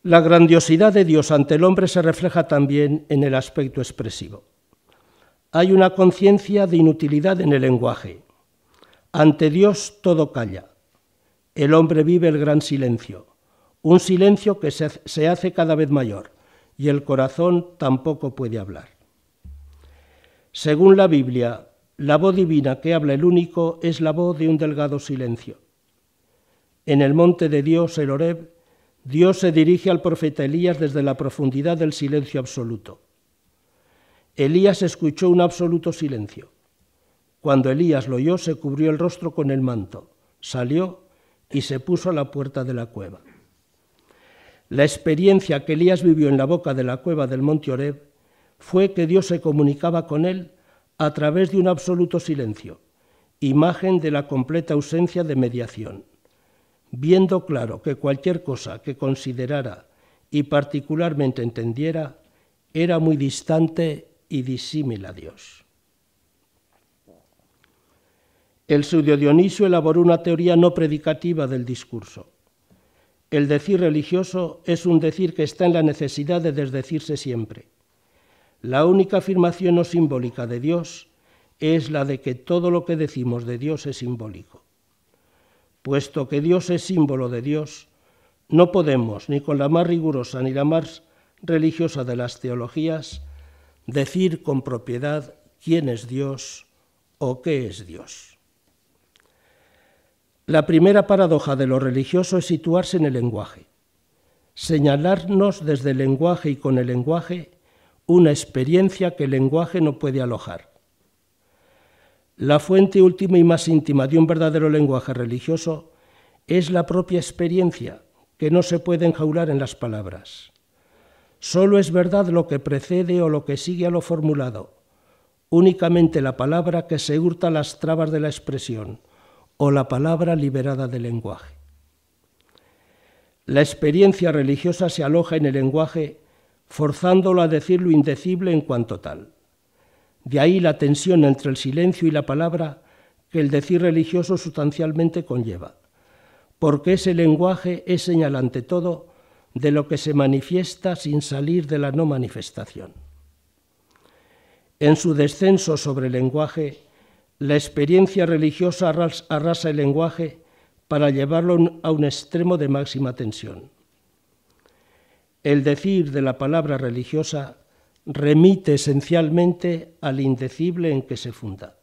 La grandiosidad de Dios ante el hombre se refleja también en el aspecto expresivo. Hay una conciencia de inutilidad en el lenguaje. Ante Dios todo calla. el hombre vive el gran silencio, un silencio que se hace cada vez mayor, y el corazón tampoco puede hablar. Según la Biblia, la voz divina que habla el único es la voz de un delgado silencio. En el monte de Dios, el Horeb, Dios se dirige al profeta Elías desde la profundidad del silencio absoluto. Elías escuchó un absoluto silencio. Cuando Elías lo oyó, se cubrió el rostro con el manto, salió y se puso a la puerta de la cueva. La experiencia que Elías vivió en la boca de la cueva del monte Horeb fue que Dios se comunicaba con él a través de un absoluto silencio, imagen de la completa ausencia de mediación, viendo claro que cualquier cosa que considerara y particularmente entendiera era muy distante y disímil a Dios. El pseudo Dionisio elaboró una teoría no predicativa del discurso. El decir religioso es un decir que está en la necesidad de desdecirse siempre. La única afirmación no simbólica de Dios es la de que todo lo que decimos de Dios es simbólico. Puesto que Dios es símbolo de Dios, no podemos, ni con la más rigurosa ni la más religiosa de las teologías, decir con propiedad quién es Dios o qué es Dios. La primera paradoja de lo religioso es situarse en el lenguaje, señalarnos desde el lenguaje y con el lenguaje una experiencia que el lenguaje no puede alojar. La fuente última y más íntima de un verdadero lenguaje religioso es la propia experiencia, que no se puede enjaular en las palabras. Solo es verdad lo que precede o lo que sigue a lo formulado, únicamente la palabra que se hurta las trabas de la expresión o la palabra liberada del lenguaje. La experiencia religiosa se aloja en el lenguaje, forzándolo a decir lo indecible en cuanto tal. De ahí la tensión entre el silencio y la palabra que el decir religioso sustancialmente conlleva, porque ese lenguaje es señal ante todo de lo que se manifiesta sin salir de la no manifestación. En su descenso sobre el lenguaje, la experiencia religiosa arrasa el lenguaje para llevarlo a un extremo de máxima tensión. El decir de la palabra religiosa remite esencialmente al indecible en que se funda.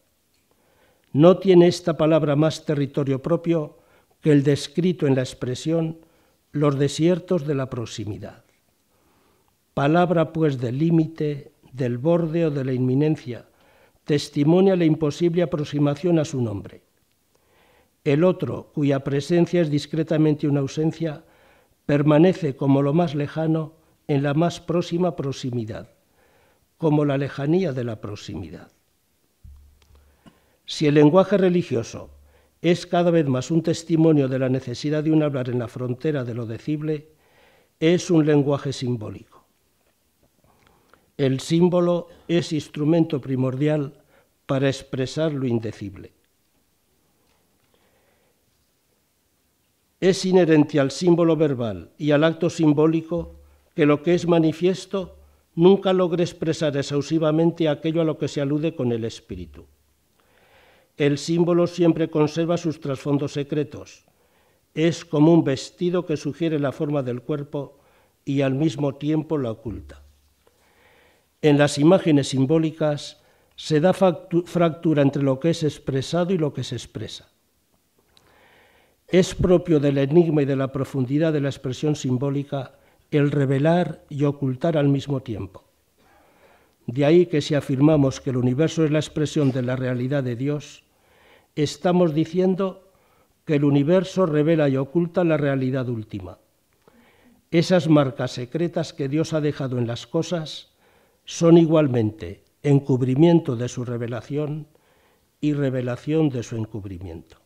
No tiene esta palabra más territorio propio que el descrito en la expresión los desiertos de la proximidad. Palabra pues del límite, del borde o de la inminencia, testimonia la imposible aproximación a su nombre. El otro, cuya presencia es discretamente una ausencia, permanece como lo más lejano en la más próxima proximidad, como la lejanía de la proximidad. Si el lenguaje religioso es cada vez más un testimonio de la necesidad de un hablar en la frontera de lo decible, es un lenguaje simbólico. El símbolo es instrumento primordial para expresar lo indecible. Es inherente al símbolo verbal y al acto simbólico que lo que es manifiesto nunca logre expresar exhaustivamente aquello a lo que se alude con el espíritu. El símbolo siempre conserva sus trasfondos secretos. Es como un vestido que sugiere la forma del cuerpo y al mismo tiempo la oculta. En las imágenes simbólicas se da fractura entre lo que es expresado y lo que se expresa. Es propio del enigma y de la profundidad de la expresión simbólica el revelar y ocultar al mismo tiempo. De ahí que si afirmamos que el universo es la expresión de la realidad de Dios, estamos diciendo que el universo revela y oculta la realidad última. Esas marcas secretas que Dios ha dejado en las cosas son igualmente encubrimiento de su revelación y revelación de su encubrimiento.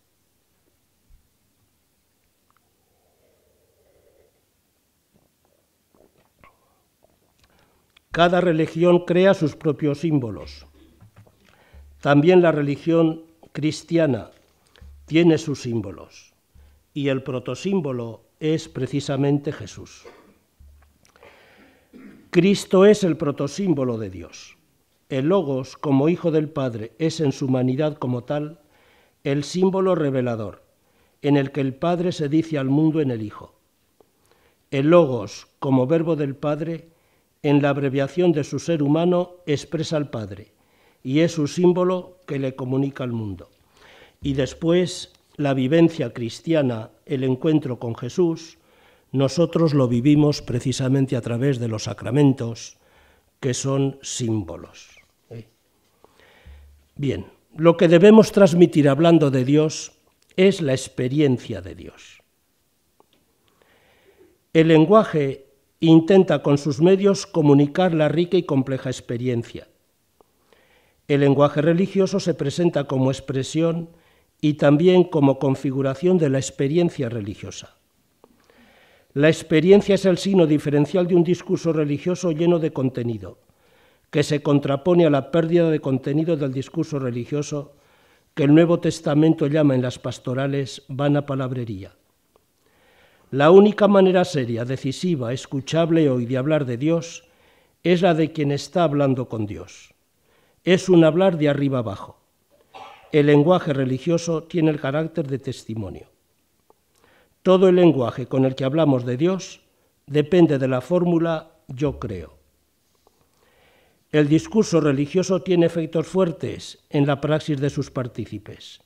Cada religión crea sus propios símbolos. También la religión cristiana tiene sus símbolos y el protosímbolo es precisamente Jesús. Cristo es el protosímbolo de Dios. El Logos, como Hijo del Padre, es en su humanidad como tal el símbolo revelador, en el que el Padre se dice al mundo en el Hijo. El Logos, como verbo del Padre, en la abreviación de su ser humano, expresa al Padre y es su símbolo que le comunica al mundo. Y después, la vivencia cristiana, el encuentro con Jesús, nosotros lo vivimos precisamente a través de los sacramentos, que son símbolos. Bien, lo que debemos transmitir hablando de Dios es la experiencia de Dios. El lenguaje intenta con sus medios comunicar la rica y compleja experiencia. El lenguaje religioso se presenta como expresión y también como configuración de la experiencia religiosa. La experiencia es el signo diferencial de un discurso religioso lleno de contenido, que se contrapone a la pérdida de contenido del discurso religioso que el Nuevo Testamento llama en las pastorales vana palabrería. La única manera seria, decisiva, escuchable hoy de hablar de Dios es la de quien está hablando con Dios. Es un hablar de arriba abajo. El lenguaje religioso tiene el carácter de testimonio. Todo el lenguaje con el que hablamos de Dios depende de la fórmula yo creo. El discurso religioso tiene efectos fuertes en la praxis de sus partícipes.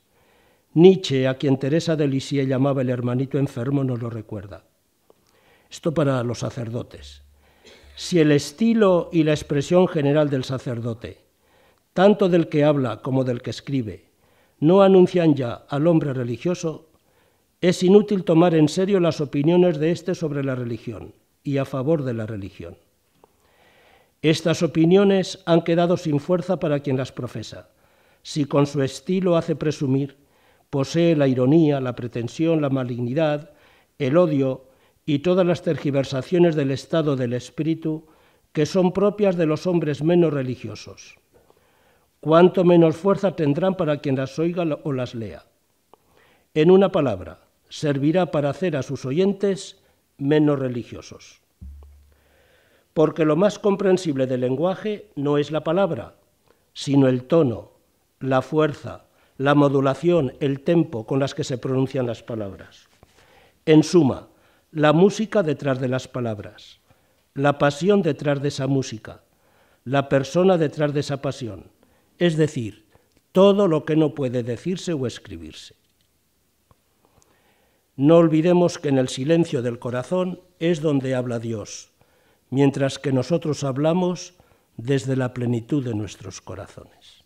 Nietzsche, a quien Teresa de Lisieux llamaba el hermanito enfermo, nos lo recuerda. Esto para los sacerdotes. Si el estilo y la expresión general del sacerdote, tanto del que habla como del que escribe, no anuncian ya al hombre religioso, es inútil tomar en serio las opiniones de éste sobre la religión y a favor de la religión. Estas opiniones han quedado sin fuerza para quien las profesa, si con su estilo hace presumir, posee la ironía, la pretensión, la malignidad, el odio y todas las tergiversaciones del estado del espíritu que son propias de los hombres menos religiosos. Cuánto menos fuerza tendrán para quien las oiga o las lea. En una palabra, servirá para hacer a sus oyentes menos religiosos. Porque lo más comprensible del lenguaje no es la palabra, sino el tono, la fuerza, la modulación, el tempo con las que se pronuncian las palabras. En suma, la música detrás de las palabras, la pasión detrás de esa música, la persona detrás de esa pasión, es decir, todo lo que no puede decirse o escribirse. No olvidemos que en el silencio del corazón es donde habla Dios, mientras que nosotros hablamos desde la plenitud de nuestros corazones.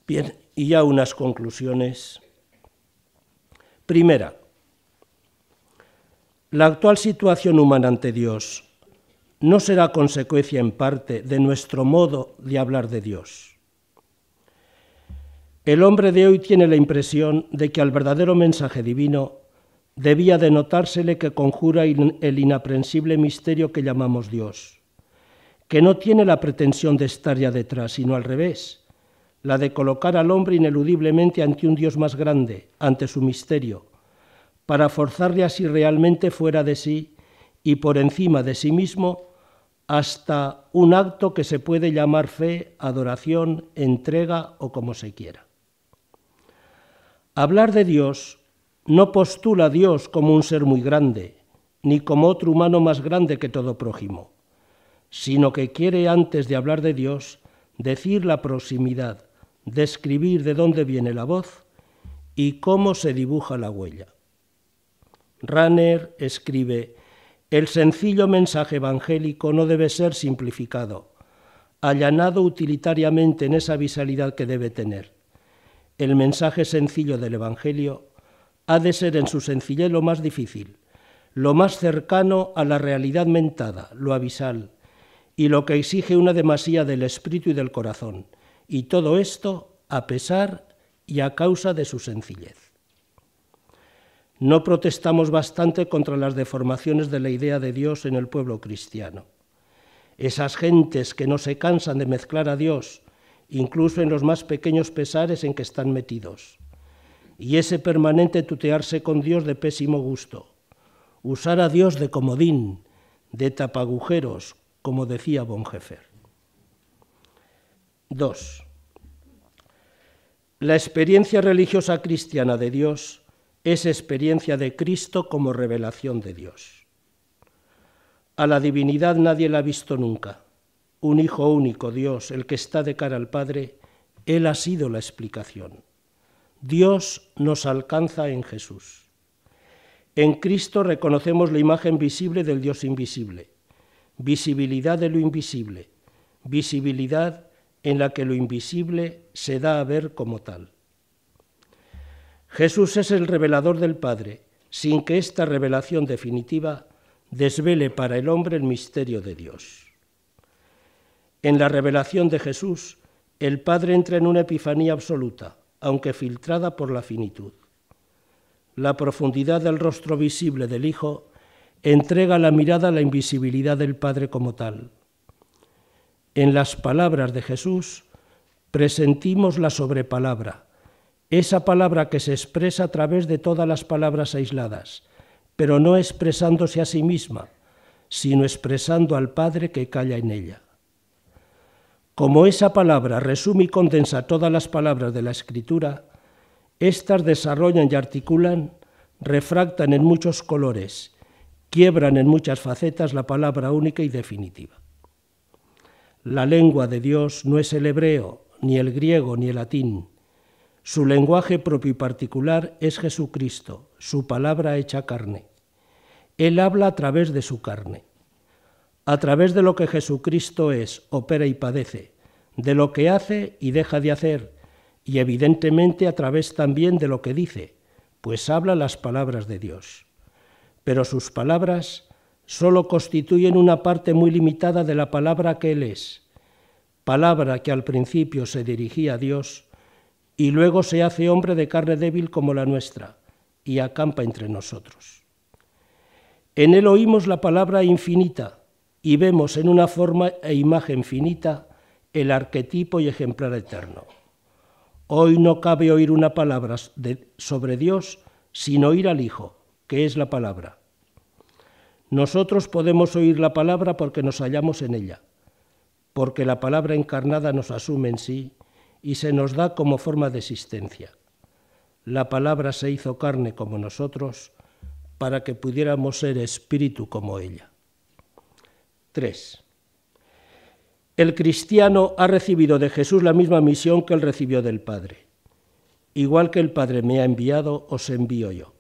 Bien, y ya unas conclusiones. Primera, la actual situación humana ante Dios no será consecuencia en parte de nuestro modo de hablar de Dios. El hombre de hoy tiene la impresión de que al verdadero mensaje divino debía denotársele que conjura el inaprensible misterio que llamamos Dios, que no tiene la pretensión de estar ya detrás, sino al revés, la de colocar al hombre ineludiblemente ante un Dios más grande, ante su misterio, para forzarle así realmente fuera de sí y por encima de sí mismo hasta un acto que se puede llamar fe, adoración, entrega o como se quiera. Hablar de Dios no postula a Dios como un ser muy grande, ni como otro humano más grande que todo prójimo, sino que quiere, antes de hablar de Dios, decir la proximidad, describir de dónde viene la voz y cómo se dibuja la huella. Rahner escribe: el sencillo mensaje evangélico no debe ser simplificado, allanado utilitariamente en esa visalidad que debe tener. El mensaje sencillo del Evangelio ha de ser en su sencillez lo más difícil, lo más cercano a la realidad mentada, lo abisal, y lo que exige una demasía del espíritu y del corazón, y todo esto a pesar y a causa de su sencillez. No protestamos bastante contra las deformaciones de la idea de Dios en el pueblo cristiano. Esas gentes que no se cansan de mezclar a Dios, incluso en los más pequeños pesares en que están metidos. Y ese permanente tutearse con Dios de pésimo gusto. Usar a Dios de comodín, de tapagujeros, como decía Bonhoeffer. 2. La experiencia religiosa cristiana de Dios es experiencia de Cristo como revelación de Dios. A la divinidad nadie la ha visto nunca. Un Hijo único, Dios, el que está de cara al Padre, Él ha sido la explicación. Dios nos alcanza en Jesús. En Cristo reconocemos la imagen visible del Dios invisible, visibilidad de lo invisible, visibilidad en la que lo invisible se da a ver como tal. Jesús es el revelador del Padre, sin que esta revelación definitiva desvele para el hombre el misterio de Dios. En la revelación de Jesús, el Padre entra en una epifanía absoluta, aunque filtrada por la finitud. La profundidad del rostro visible del Hijo entrega a la mirada la invisibilidad del Padre como tal. En las palabras de Jesús presentimos la sobrepalabra, esa palabra que se expresa a través de todas las palabras aisladas, pero no expresándose a sí misma, sino expresando al Padre que calla en ella. Como esa palabra resume y condensa todas las palabras de la Escritura, éstas desarrollan y articulan, refractan en muchos colores, quiebran en muchas facetas la palabra única y definitiva. La lengua de Dios no es el hebreo, ni el griego, ni el latín. Su lenguaje propio y particular es Jesucristo, su palabra hecha carne. Él habla a través de su carne. A través de lo que Jesucristo es, opera y padece, de lo que hace y deja de hacer, y evidentemente a través también de lo que dice, pues habla las palabras de Dios. Pero sus palabras solo constituyen una parte muy limitada de la palabra que Él es, palabra que al principio se dirigía a Dios y luego se hace hombre de carne débil como la nuestra y acampa entre nosotros. En Él oímos la palabra infinita y vemos en una forma e imagen finita el arquetipo y ejemplar eterno. Hoy no cabe oír una palabra sobre Dios sin oír al Hijo, que es la palabra. Nosotros podemos oír la palabra porque nos hallamos en ella, porque la palabra encarnada nos asume en sí y se nos da como forma de existencia. La palabra se hizo carne como nosotros para que pudiéramos ser espíritu como ella. 3. El cristiano ha recibido de Jesús la misma misión que él recibió del Padre. Igual que el Padre me ha enviado, os envío yo.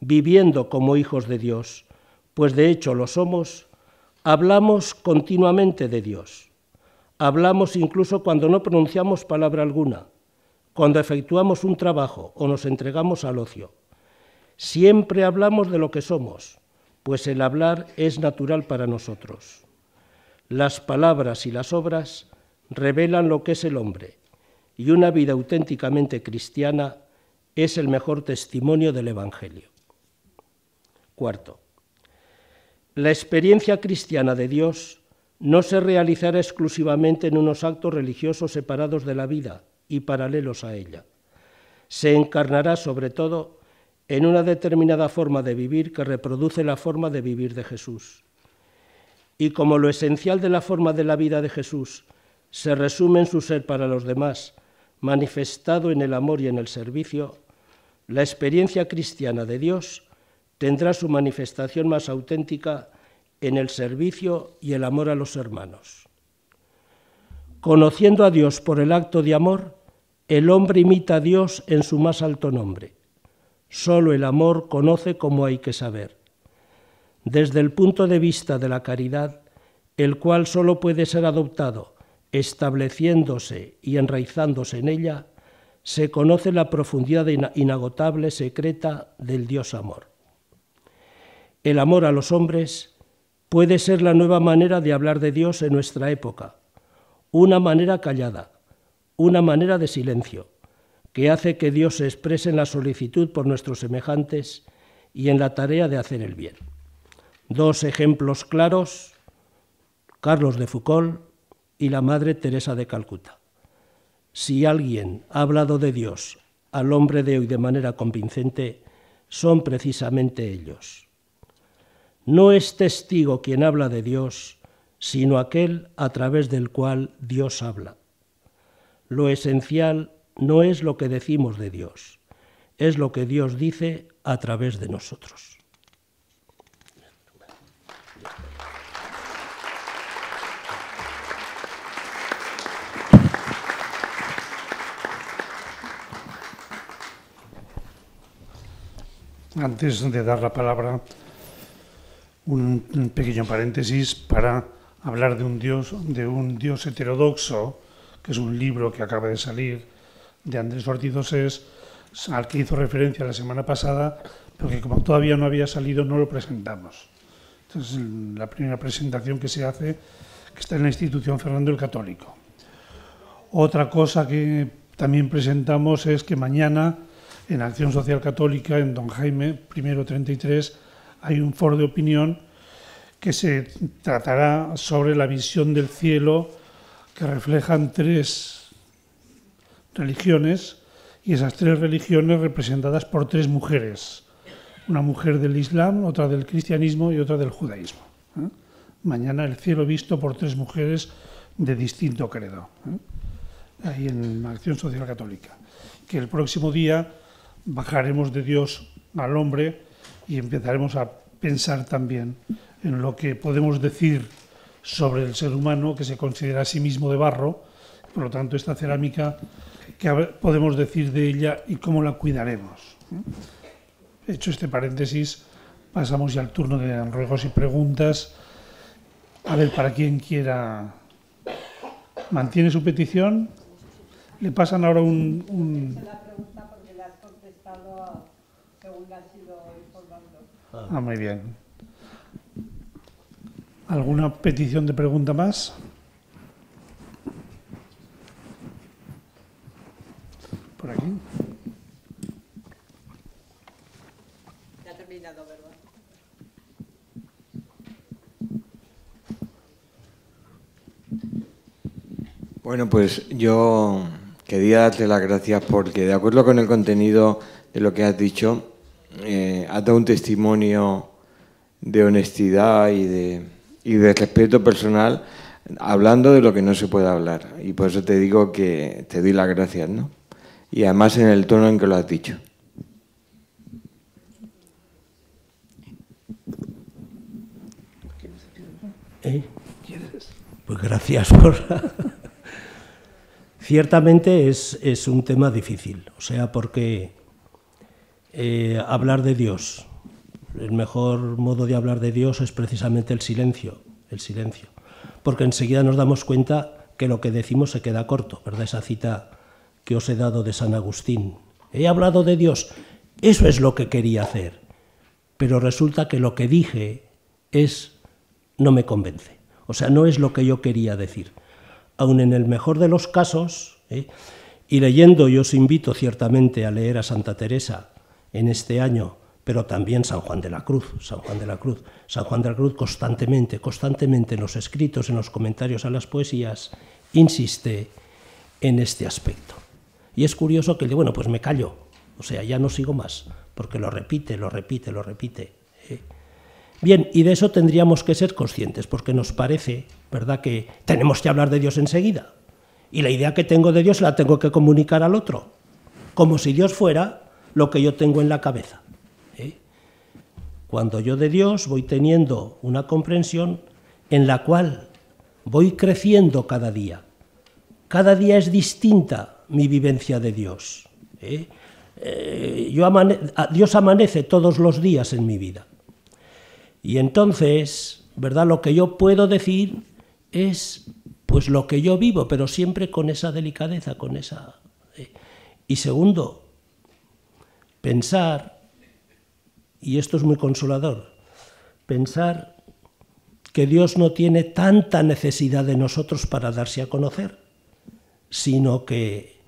Viviendo como hijos de Dios, pues de hecho lo somos, hablamos continuamente de Dios. Hablamos incluso cuando no pronunciamos palabra alguna, cuando efectuamos un trabajo o nos entregamos al ocio. Siempre hablamos de lo que somos, pues el hablar es natural para nosotros. Las palabras y las obras revelan lo que es el hombre, y una vida auténticamente cristiana es el mejor testimonio del Evangelio. 4. La experiencia cristiana de Dios no se realizará exclusivamente en unos actos religiosos separados de la vida y paralelos a ella. Se encarnará sobre todo en una determinada forma de vivir que reproduce la forma de vivir de Jesús. Y como lo esencial de la forma de la vida de Jesús se resume en su ser para los demás, manifestado en el amor y en el servicio, la experiencia cristiana de Dios tendrá su manifestación más auténtica en el servicio y el amor a los hermanos. Conociendo a Dios por el acto de amor, el hombre imita a Dios en su más alto nombre. Solo el amor conoce cómo hay que saber. Desde el punto de vista de la caridad, el cual solo puede ser adoptado estableciéndose y enraizándose en ella, se conoce la profundidad inagotable, secreta del Dios amor. El amor a los hombres puede ser la nueva manera de hablar de Dios en nuestra época, una manera callada, una manera de silencio, que hace que Dios se exprese en la solicitud por nuestros semejantes y en la tarea de hacer el bien. 2 ejemplos claros, Carlos de Foucauld y la Madre Teresa de Calcuta. Si alguien ha hablado de Dios al hombre de hoy de manera convincente, son precisamente ellos. No es testigo quien habla de Dios, sino aquel a través del cual Dios habla. Lo esencial no es lo que decimos de Dios, es lo que Dios dice a través de nosotros. Antes de dar la palabra, un pequeño paréntesis para hablar de un Dios heterodoxo, que es un libro que acaba de salir de Andrés Ortiz Osés, al que hizo referencia la semana pasada, pero que como todavía no había salido no lo presentamos. Entonces, la primera presentación que se hace, que está en la institución Fernando el Católico. Otra cosa que también presentamos es que mañana, en Acción Social Católica, en Don Jaime, primero 33, hay un foro de opinión que se tratará sobre la visión del cielo que reflejan 3 religiones, y esas 3 religiones representadas por 3 mujeres. Una mujer del Islam, otra del cristianismo y otra del judaísmo. Mañana el cielo visto por 3 mujeres de distinto credo. Ahí en Acción Social Católica. Que el próximo día bajaremos de Dios al hombre y empezaremos a pensar también en lo que podemos decir sobre el ser humano, que se considera a sí mismo de barro. Por lo tanto, esta cerámica, ¿qué podemos decir de ella y cómo la cuidaremos? Hecho este paréntesis, pasamos ya al turno de ruegos y preguntas. A ver, para quien quiera, ¿mantiene su petición? Le pasan ahora un... La pregunta porque la has contestado según la has ido informando. Ah, muy bien. ¿Alguna petición de pregunta más? Por aquí. Ya ha terminado, ¿verdad? Bueno, pues yo quería darte las gracias porque, de acuerdo con el contenido de lo que has dicho, has dado un testimonio de honestidad y de respeto personal, hablando de lo que no se puede hablar. Y por eso te digo que te doy las gracias, ¿no? Y además en el tono en que lo has dicho. Pues gracias por... Ciertamente es un tema difícil, o sea, porque hablar de Dios, el mejor modo de hablar de Dios es precisamente el silencio, porque enseguida nos damos cuenta que lo que decimos se queda corto, ¿verdad? Esa cita que os he dado de San Agustín. He hablado de Dios, eso es lo que quería hacer, pero resulta que lo que dije no me convence, o sea, no es lo que yo quería decir. Aun en el mejor de los casos, y leyendo, yo os invito ciertamente a leer a Santa Teresa en este año, pero también San Juan de la Cruz constantemente en los escritos, en los comentarios a las poesías, insiste en este aspecto. Y es curioso que, bueno, pues me callo, o sea, ya no sigo más, porque lo repite. Bien, y de eso tendríamos que ser conscientes, porque nos parece, ¿verdad?, que tenemos que hablar de Dios enseguida. Y la idea que tengo de Dios la tengo que comunicar al otro, como si Dios fuera lo que yo tengo en la cabeza. Cuando yo de Dios voy teniendo una comprensión en la cual voy creciendo cada día. Cada día es distinta mi vivencia de Dios. Dios amanece todos los días en mi vida. Y entonces, ¿verdad?, lo que yo puedo decir es pues lo que yo vivo, pero siempre con esa delicadeza, con esa... Y segundo, pensar, y esto es muy consolador, pensar que Dios no tiene tanta necesidad de nosotros para darse a conocer, sino que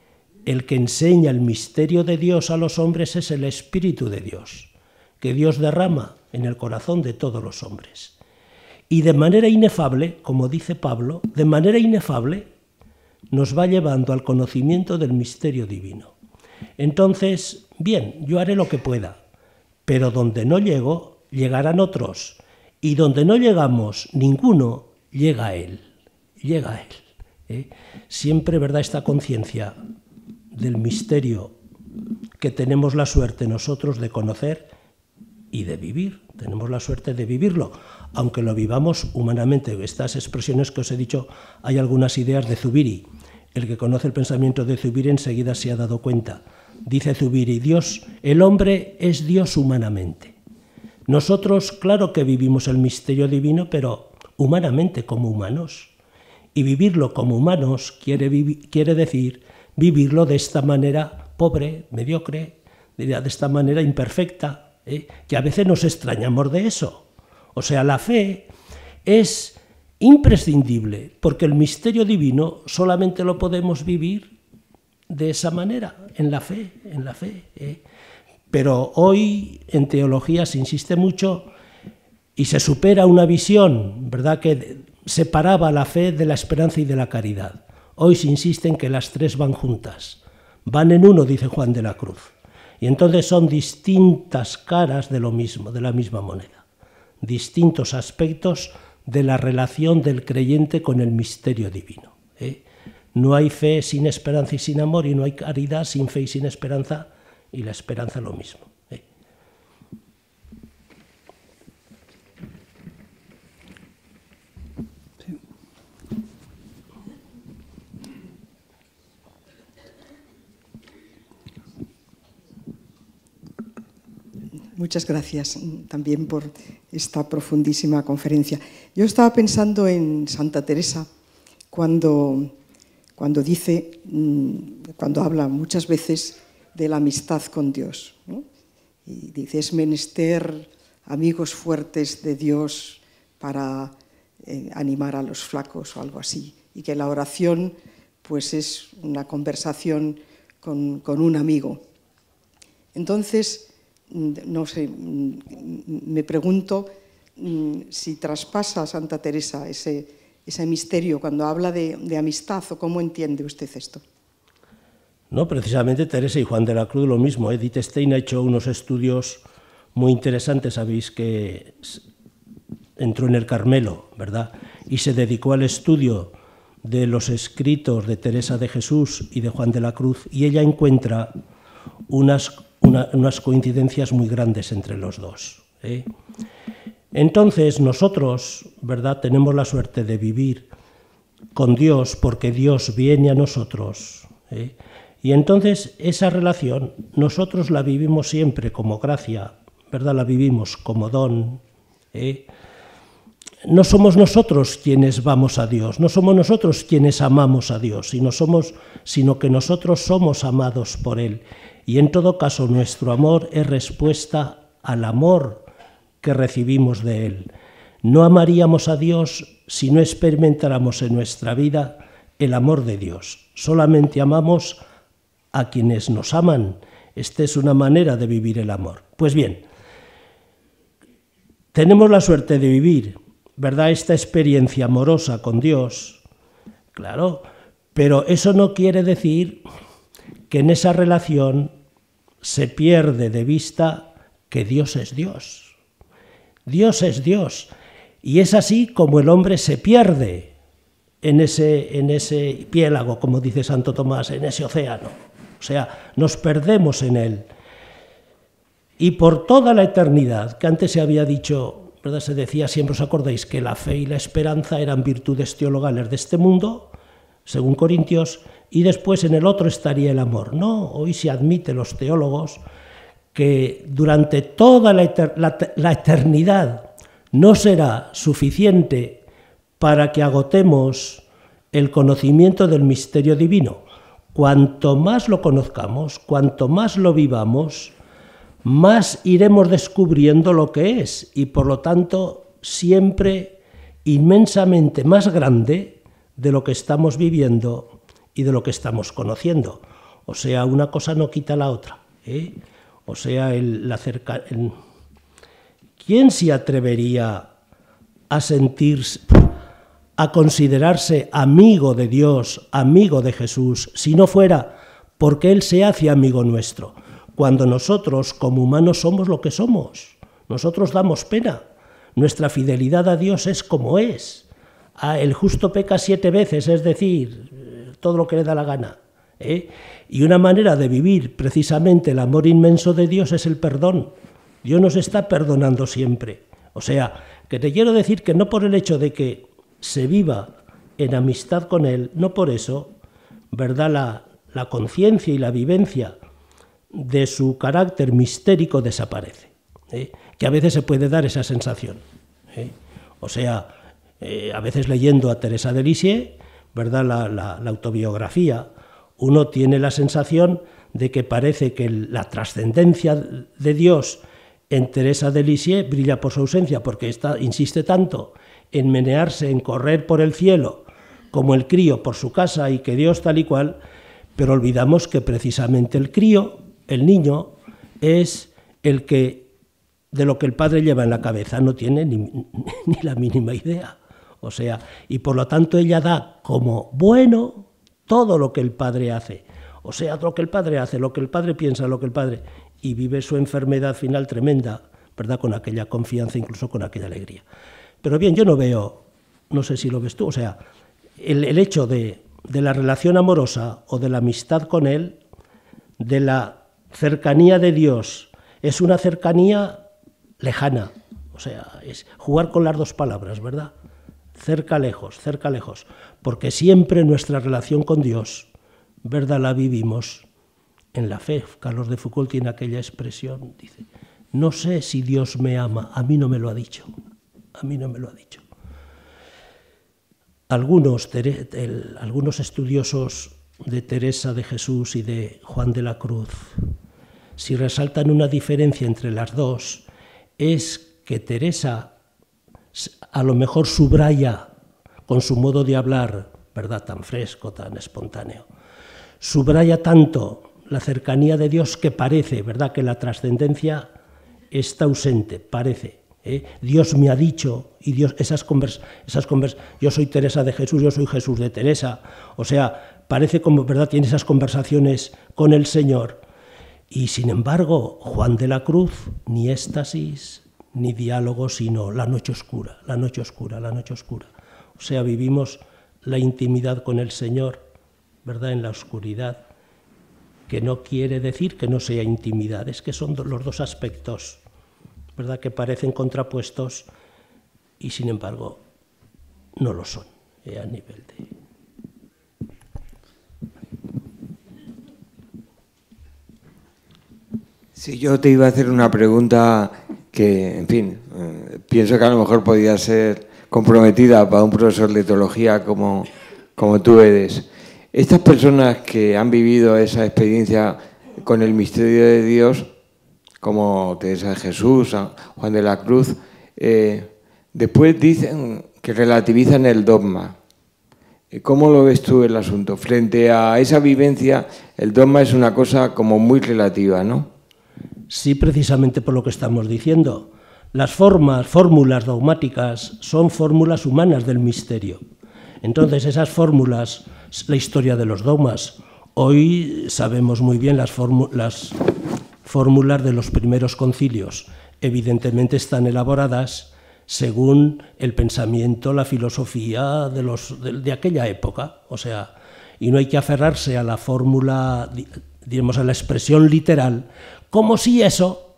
el que enseña el misterio de Dios a los hombres es el Espíritu de Dios, que Dios derrama en el corazón de todos los hombres. Y de manera inefable, como dice Pablo, de manera inefable nos va llevando al conocimiento del misterio divino. Entonces, bien, yo haré lo que pueda, pero donde no llego, llegarán otros, y donde no llegamos ninguno, llega a Él. Siempre, ¿verdad?, esta conciencia del misterio que tenemos la suerte nosotros de conocer y de vivir. Tenemos la suerte de vivirlo, aunque lo vivamos humanamente. Estas expresiones que os he dicho, hay algunas ideas de Zubiri. El que conoce el pensamiento de Zubiri enseguida se ha dado cuenta. Dice Zubiri, el hombre es Dios humanamente. Nosotros, claro que vivimos el misterio divino, pero humanamente, como humanos. Y vivirlo como humanos quiere decir vivirlo de esta manera pobre, mediocre, diría de esta manera imperfecta, que a veces nos extrañamos de eso. O sea, la fe es imprescindible, porque el misterio divino solamente lo podemos vivir de esa manera, en la fe. Pero hoy en teología se insiste mucho y se supera una visión, ¿verdad?, que separaba la fe de la esperanza y de la caridad. Hoy se insiste en que las tres van juntas, van en uno, dice Juan de la Cruz. Y entonces son distintas caras de lo mismo, de la misma moneda, distintos aspectos de la relación del creyente con el misterio divino. No hay fe sin esperanza y sin amor, y no hay caridad sin fe y sin esperanza, y la esperanza lo mismo. Muchas gracias también por esta profundísima conferencia. Yo estaba pensando en Santa Teresa cuando dice, cuando habla muchas veces de la amistad con Dios, ¿no? Y dice, es menester amigos fuertes de Dios para animar a los flacos o algo así, y que la oración pues es una conversación con un amigo. Entonces, no sé, me pregunto si traspasa Santa Teresa ese misterio cuando habla de amistad, o cómo entiende usted esto. No, precisamente Teresa y Juan de la Cruz lo mismo. Edith Stein ha hecho unos estudios muy interesantes, sabéis que entró en el Carmelo, ¿verdad? Y se dedicó al estudio de los escritos de Teresa de Jesús y de Juan de la Cruz, y ella encuentra unas coincidencias muy grandes entre los dos. Entonces nosotros, ¿verdad?, tenemos la suerte de vivir con Dios porque Dios viene a nosotros. Y entonces esa relación nosotros la vivimos siempre como gracia, ¿verdad?, la vivimos como don. No somos nosotros quienes vamos a Dios, no somos nosotros quienes amamos a Dios, sino que nosotros somos amados por Él. Y en todo caso nuestro amor es respuesta al amor que recibimos de Él. No amaríamos a Dios si no experimentáramos en nuestra vida el amor de Dios. Solamente amamos a quienes nos aman. Esta es una manera de vivir el amor. Pues bien, tenemos la suerte de vivir, ¿verdad?, esta experiencia amorosa con Dios, claro, pero eso no quiere decir que en esa relación se pierde de vista que Dios es Dios. Dios es Dios. Y es así como el hombre se pierde en ese piélago, como dice Santo Tomás, en ese océano. O sea, nos perdemos en él. Y por toda la eternidad, que antes se había dicho, ¿verdad?, se decía, siempre os acordáis, que la fe y la esperanza eran virtudes teologales de este mundo, según Corintios, y después en el otro estaría el amor. No, hoy se admite los teólogos que durante toda la eternidad no será suficiente para que agotemos el conocimiento del misterio divino. Cuanto más lo conozcamos, cuanto más lo vivamos, más iremos descubriendo lo que es, y por lo tanto siempre inmensamente más grande de lo que estamos viviendo y de lo que estamos conociendo. O sea, una cosa no quita la otra. O sea, ¿quién se atrevería a considerarse amigo de Dios, amigo de Jesús, si no fuera porque Él se hace amigo nuestro? Cuando nosotros, como humanos, somos lo que somos. Nosotros damos pena. Nuestra fidelidad a Dios es como es. El justo peca 7 veces, es decir, todo lo que le da la gana. Y una manera de vivir precisamente el amor inmenso de Dios es el perdón. Dios nos está perdonando siempre. O sea, que te quiero decir que no por el hecho de que se viva en amistad con Él, no por eso, ¿verdad?, la conciencia y la vivencia de su carácter mistérico desaparece, que a veces se puede dar esa sensación. O sea, a veces leyendo a Teresa de Lisieux, ¿verdad?, la autobiografía, uno tiene la sensación de que parece que la trascendencia de Dios en Teresa de Lisieux brilla por su ausencia, porque insiste tanto en menearse, en correr por el cielo, como el crío por su casa y que Dios tal y cual, pero olvidamos que precisamente el crío, el niño, es el que de lo que el padre lleva en la cabeza no tiene ni la mínima idea. O sea, y por lo tanto ella da como bueno todo lo que el padre hace. O sea, lo que el padre hace, lo que el padre piensa, lo que el padre... Y vive su enfermedad final tremenda, ¿verdad?, con aquella confianza, incluso con aquella alegría. Pero bien, yo no veo, no sé si lo ves tú, o sea, el hecho de la relación amorosa o de la amistad con Él, de la cercanía de Dios, es una cercanía lejana, o sea, es jugar con las dos palabras, ¿verdad? Cerca, lejos, porque siempre nuestra relación con Dios, ¿verdad?, la vivimos en la fe. Carlos de Foucault tiene aquella expresión, dice, no sé si Dios me ama, a mí no me lo ha dicho, a mí no me lo ha dicho. Algunos estudiosos de Teresa de Jesús y de Juan de la Cruz, si resaltan una diferencia entre las dos, es que Teresa a lo mejor subraya con su modo de hablar, ¿verdad?, tan fresco, tan espontáneo, subraya tanto la cercanía de Dios que parece, ¿verdad?, que la trascendencia está ausente, parece. Dios me ha dicho, y Dios, yo soy Teresa de Jesús, yo soy Jesús de Teresa, o sea, parece como, ¿verdad?, tiene esas conversaciones con el Señor, y sin embargo, Juan de la Cruz, ni éxtasis, ni diálogo, sino la noche oscura, la noche oscura, la noche oscura. O sea, vivimos la intimidad con el Señor, ¿verdad?, en la oscuridad, que no quiere decir que no sea intimidad, es que son los dos aspectos, ¿verdad?, que parecen contrapuestos y sin embargo no lo son a nivel de... Sí, yo te iba a hacer una pregunta que, en fin, pienso que a lo mejor podía ser comprometida para un profesor de teología como tú eres. Estas personas que han vivido esa experiencia con el misterio de Dios, como Teresa de Jesús, Juan de la Cruz, después dicen que relativizan el dogma. ¿Cómo lo ves tú el asunto? Frente a esa vivencia, el dogma es una cosa como muy relativa, ¿no? Sí, precisamente por lo que estamos diciendo. Las fórmulas dogmáticas son fórmulas humanas del misterio. Entonces, esas fórmulas, la historia de los dogmas, hoy sabemos muy bien las fórmulas de los primeros concilios. Evidentemente están elaboradas según el pensamiento, la filosofía de aquella época. O sea, y no hay que aferrarse a la fórmula, diríamos, a la expresión literal, como si eso,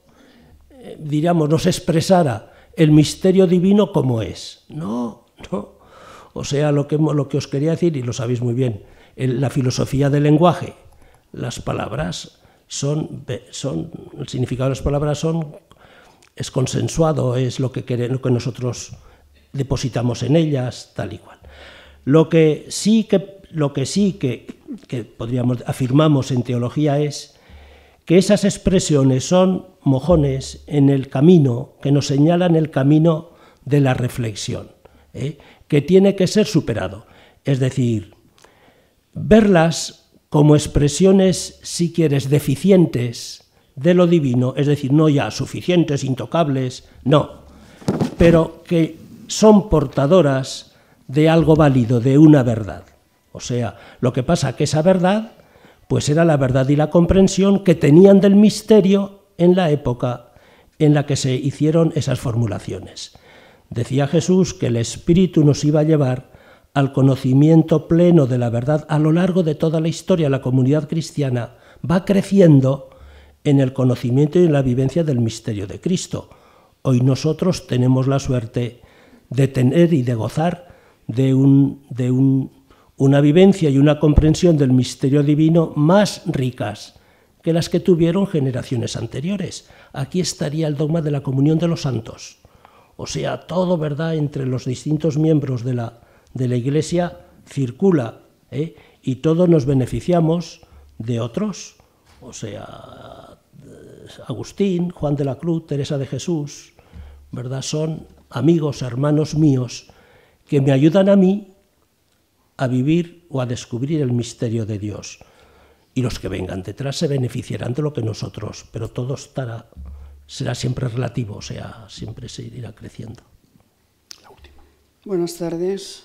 diríamos, nos expresara el misterio divino como es. No. O sea, lo que os quería decir, y lo sabéis muy bien, la filosofía del lenguaje, las palabras el significado de las palabras es consensuado, es lo que nosotros depositamos en ellas, tal y cual. Lo que sí que podríamos afirmamos en teología es que esas expresiones son mojones en el camino, que nos señalan el camino de la reflexión, que tiene que ser superado. Es decir, verlas como expresiones, si quieres, deficientes de lo divino, es decir, no ya suficientes, intocables, no, pero que son portadoras de algo válido, de una verdad. O sea, lo que pasa que esa verdad, pues era la verdad y la comprensión que tenían del misterio en la época en la que se hicieron esas formulaciones. Decía Jesús que el Espíritu nos iba a llevar al conocimiento pleno de la verdad a lo largo de toda la historia. La comunidad cristiana va creciendo en el conocimiento y en la vivencia del misterio de Cristo. Hoy nosotros tenemos la suerte de tener y de gozar de una vivencia y una comprensión del misterio divino más ricas que las que tuvieron generaciones anteriores. Aquí estaría el dogma de la comunión de los santos. O sea, todo, ¿verdad?, entre los distintos miembros de la Iglesia circula, y todos nos beneficiamos de otros. O sea, Agustín, Juan de la Cruz, Teresa de Jesús, ¿verdad?, son amigos, hermanos míos, que me ayudan a mí a vivir o a descubrir el misterio de Dios. Y los que vengan detrás se beneficiarán de lo que nosotros, pero todo será siempre relativo, o sea, siempre se irá creciendo. La última. Buenas tardes.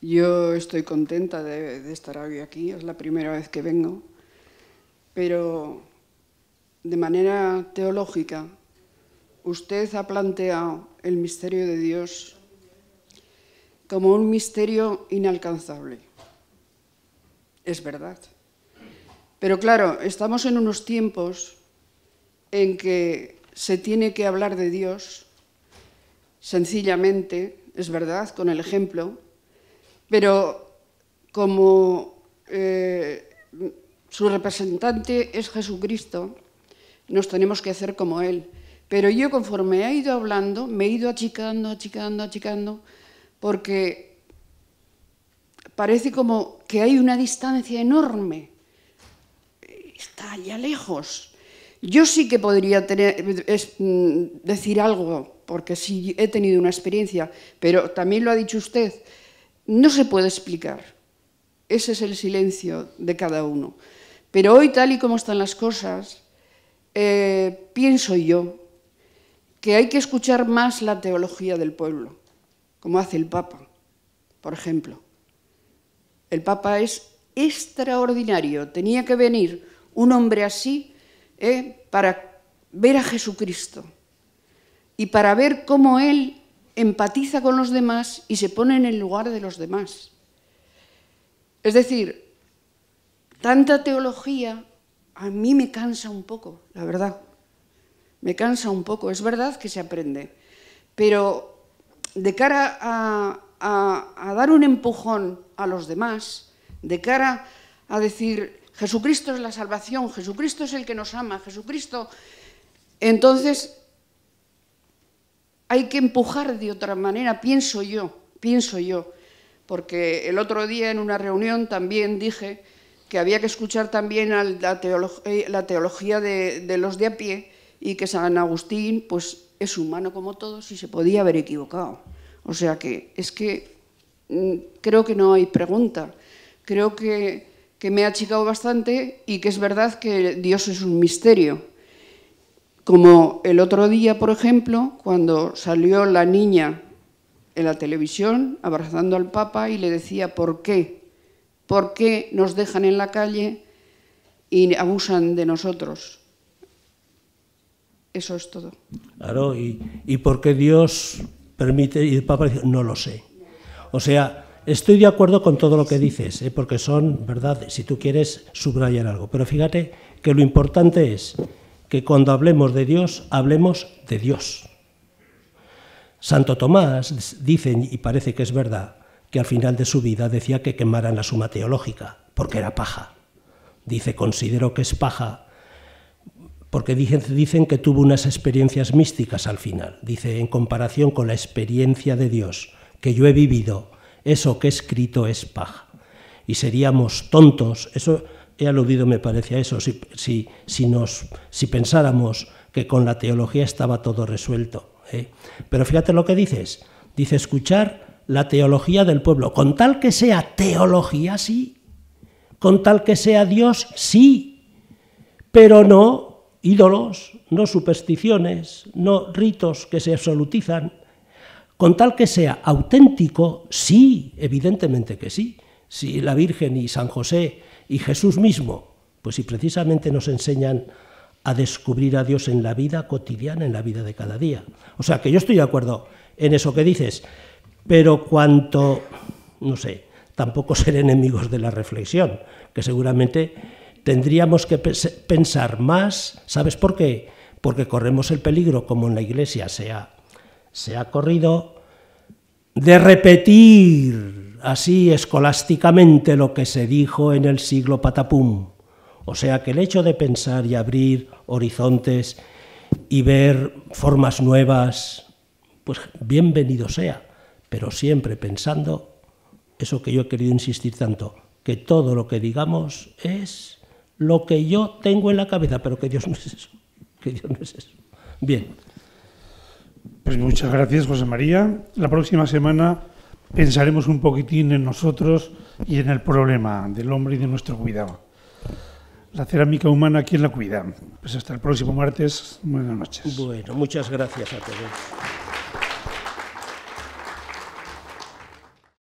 Yo estoy contenta de estar hoy aquí, es la primera vez que vengo, pero de manera teológica, usted ha planteado el misterio de Dios como un misterio inalcanzable. Es verdad. Pero claro, estamos en unos tiempos en que se tiene que hablar de Dios sencillamente, es verdad, con el ejemplo, pero como su representante es Jesucristo, nos tenemos que hacer como Él. Pero yo, conforme he ido hablando, me he ido achicando, porque parece como que hay una distancia enorme. Está allá lejos. Yo sí que podría decir algo, porque sí he tenido una experiencia, pero también lo ha dicho usted, no se puede explicar. Ese es el silencio de cada uno. Pero hoy, tal y como están las cosas, pienso yo que hay que escuchar más la teología del pueblo, como hace el Papa, por ejemplo. El Papa es extraordinario. Tenía que venir un hombre así para ver a Jesucristo y para ver cómo él empatiza con los demás y se pone en el lugar de los demás. Es decir, tanta teología a mí me cansa un poco, la verdad. Me cansa un poco. Es verdad que se aprende, pero de cara a dar un empujón a los demás, de cara a decir Jesucristo es la salvación, Jesucristo es el que nos ama, Jesucristo, entonces hay que empujar de otra manera, pienso yo, porque el otro día en una reunión también dije que había que escuchar también a la teología de los de a pie y que San Agustín pues es humano como todos y se podía haber equivocado. O sea que es que creo que no hay pregunta. Creo que me ha achicado bastante y que es verdad que Dios es un misterio. Como el otro día, por ejemplo, cuando salió la niña en la televisión abrazando al Papa y le decía ¿por qué? ¿Por qué nos dejan en la calle y abusan de nosotros? Eso es todo. Claro, ¿y por qué Dios permite? Y el Papa dice, no lo sé. O sea, estoy de acuerdo con todo lo que dices, porque son, ¿verdad? Si tú quieres subrayar algo. Pero fíjate que lo importante es que cuando hablemos de Dios, hablemos de Dios. Santo Tomás dice, y parece que es verdad, que al final de su vida decía que quemaran la Suma Teológica, porque era paja. Dice, considero que es paja, porque dicen que tuvo unas experiencias místicas al final. Dice, en comparación con la experiencia de Dios que yo he vivido, eso que he escrito es paja. Y seríamos tontos, eso he aludido me parece a eso, si pensáramos que con la teología estaba todo resuelto. Pero fíjate lo que dices, dice escuchar la teología del pueblo, con tal que sea teología, sí, con tal que sea Dios, sí, pero no ídolos, no supersticiones, no ritos que se absolutizan, con tal que sea auténtico, sí, evidentemente que sí. Si la Virgen y San José y Jesús mismo, pues si precisamente nos enseñan a descubrir a Dios en la vida cotidiana, en la vida de cada día. O sea, que yo estoy de acuerdo en eso que dices. pero cuanto, no sé, tampoco ser enemigos de la reflexión, que seguramente tendríamos que pensar más. ¿Sabes por qué? Porque corremos el peligro, como en la Iglesia se ha corrido, de repetir así escolásticamente lo que se dijo en el siglo patapum. O sea que el hecho de pensar y abrir horizontes y ver formas nuevas, pues bienvenido sea, pero siempre pensando eso que yo he querido insistir tanto, que todo lo que digamos es lo que yo tengo en la cabeza, pero que Dios no es eso, que Dios no es eso. Bien. Pues muchas gracias, José María. La próxima semana pensaremos un poquitín en nosotros y en el problema del hombre y de nuestro cuidado. La cerámica humana, ¿quién la cuida? Pues hasta el próximo martes. Buenas noches. Bueno, muchas gracias a todos.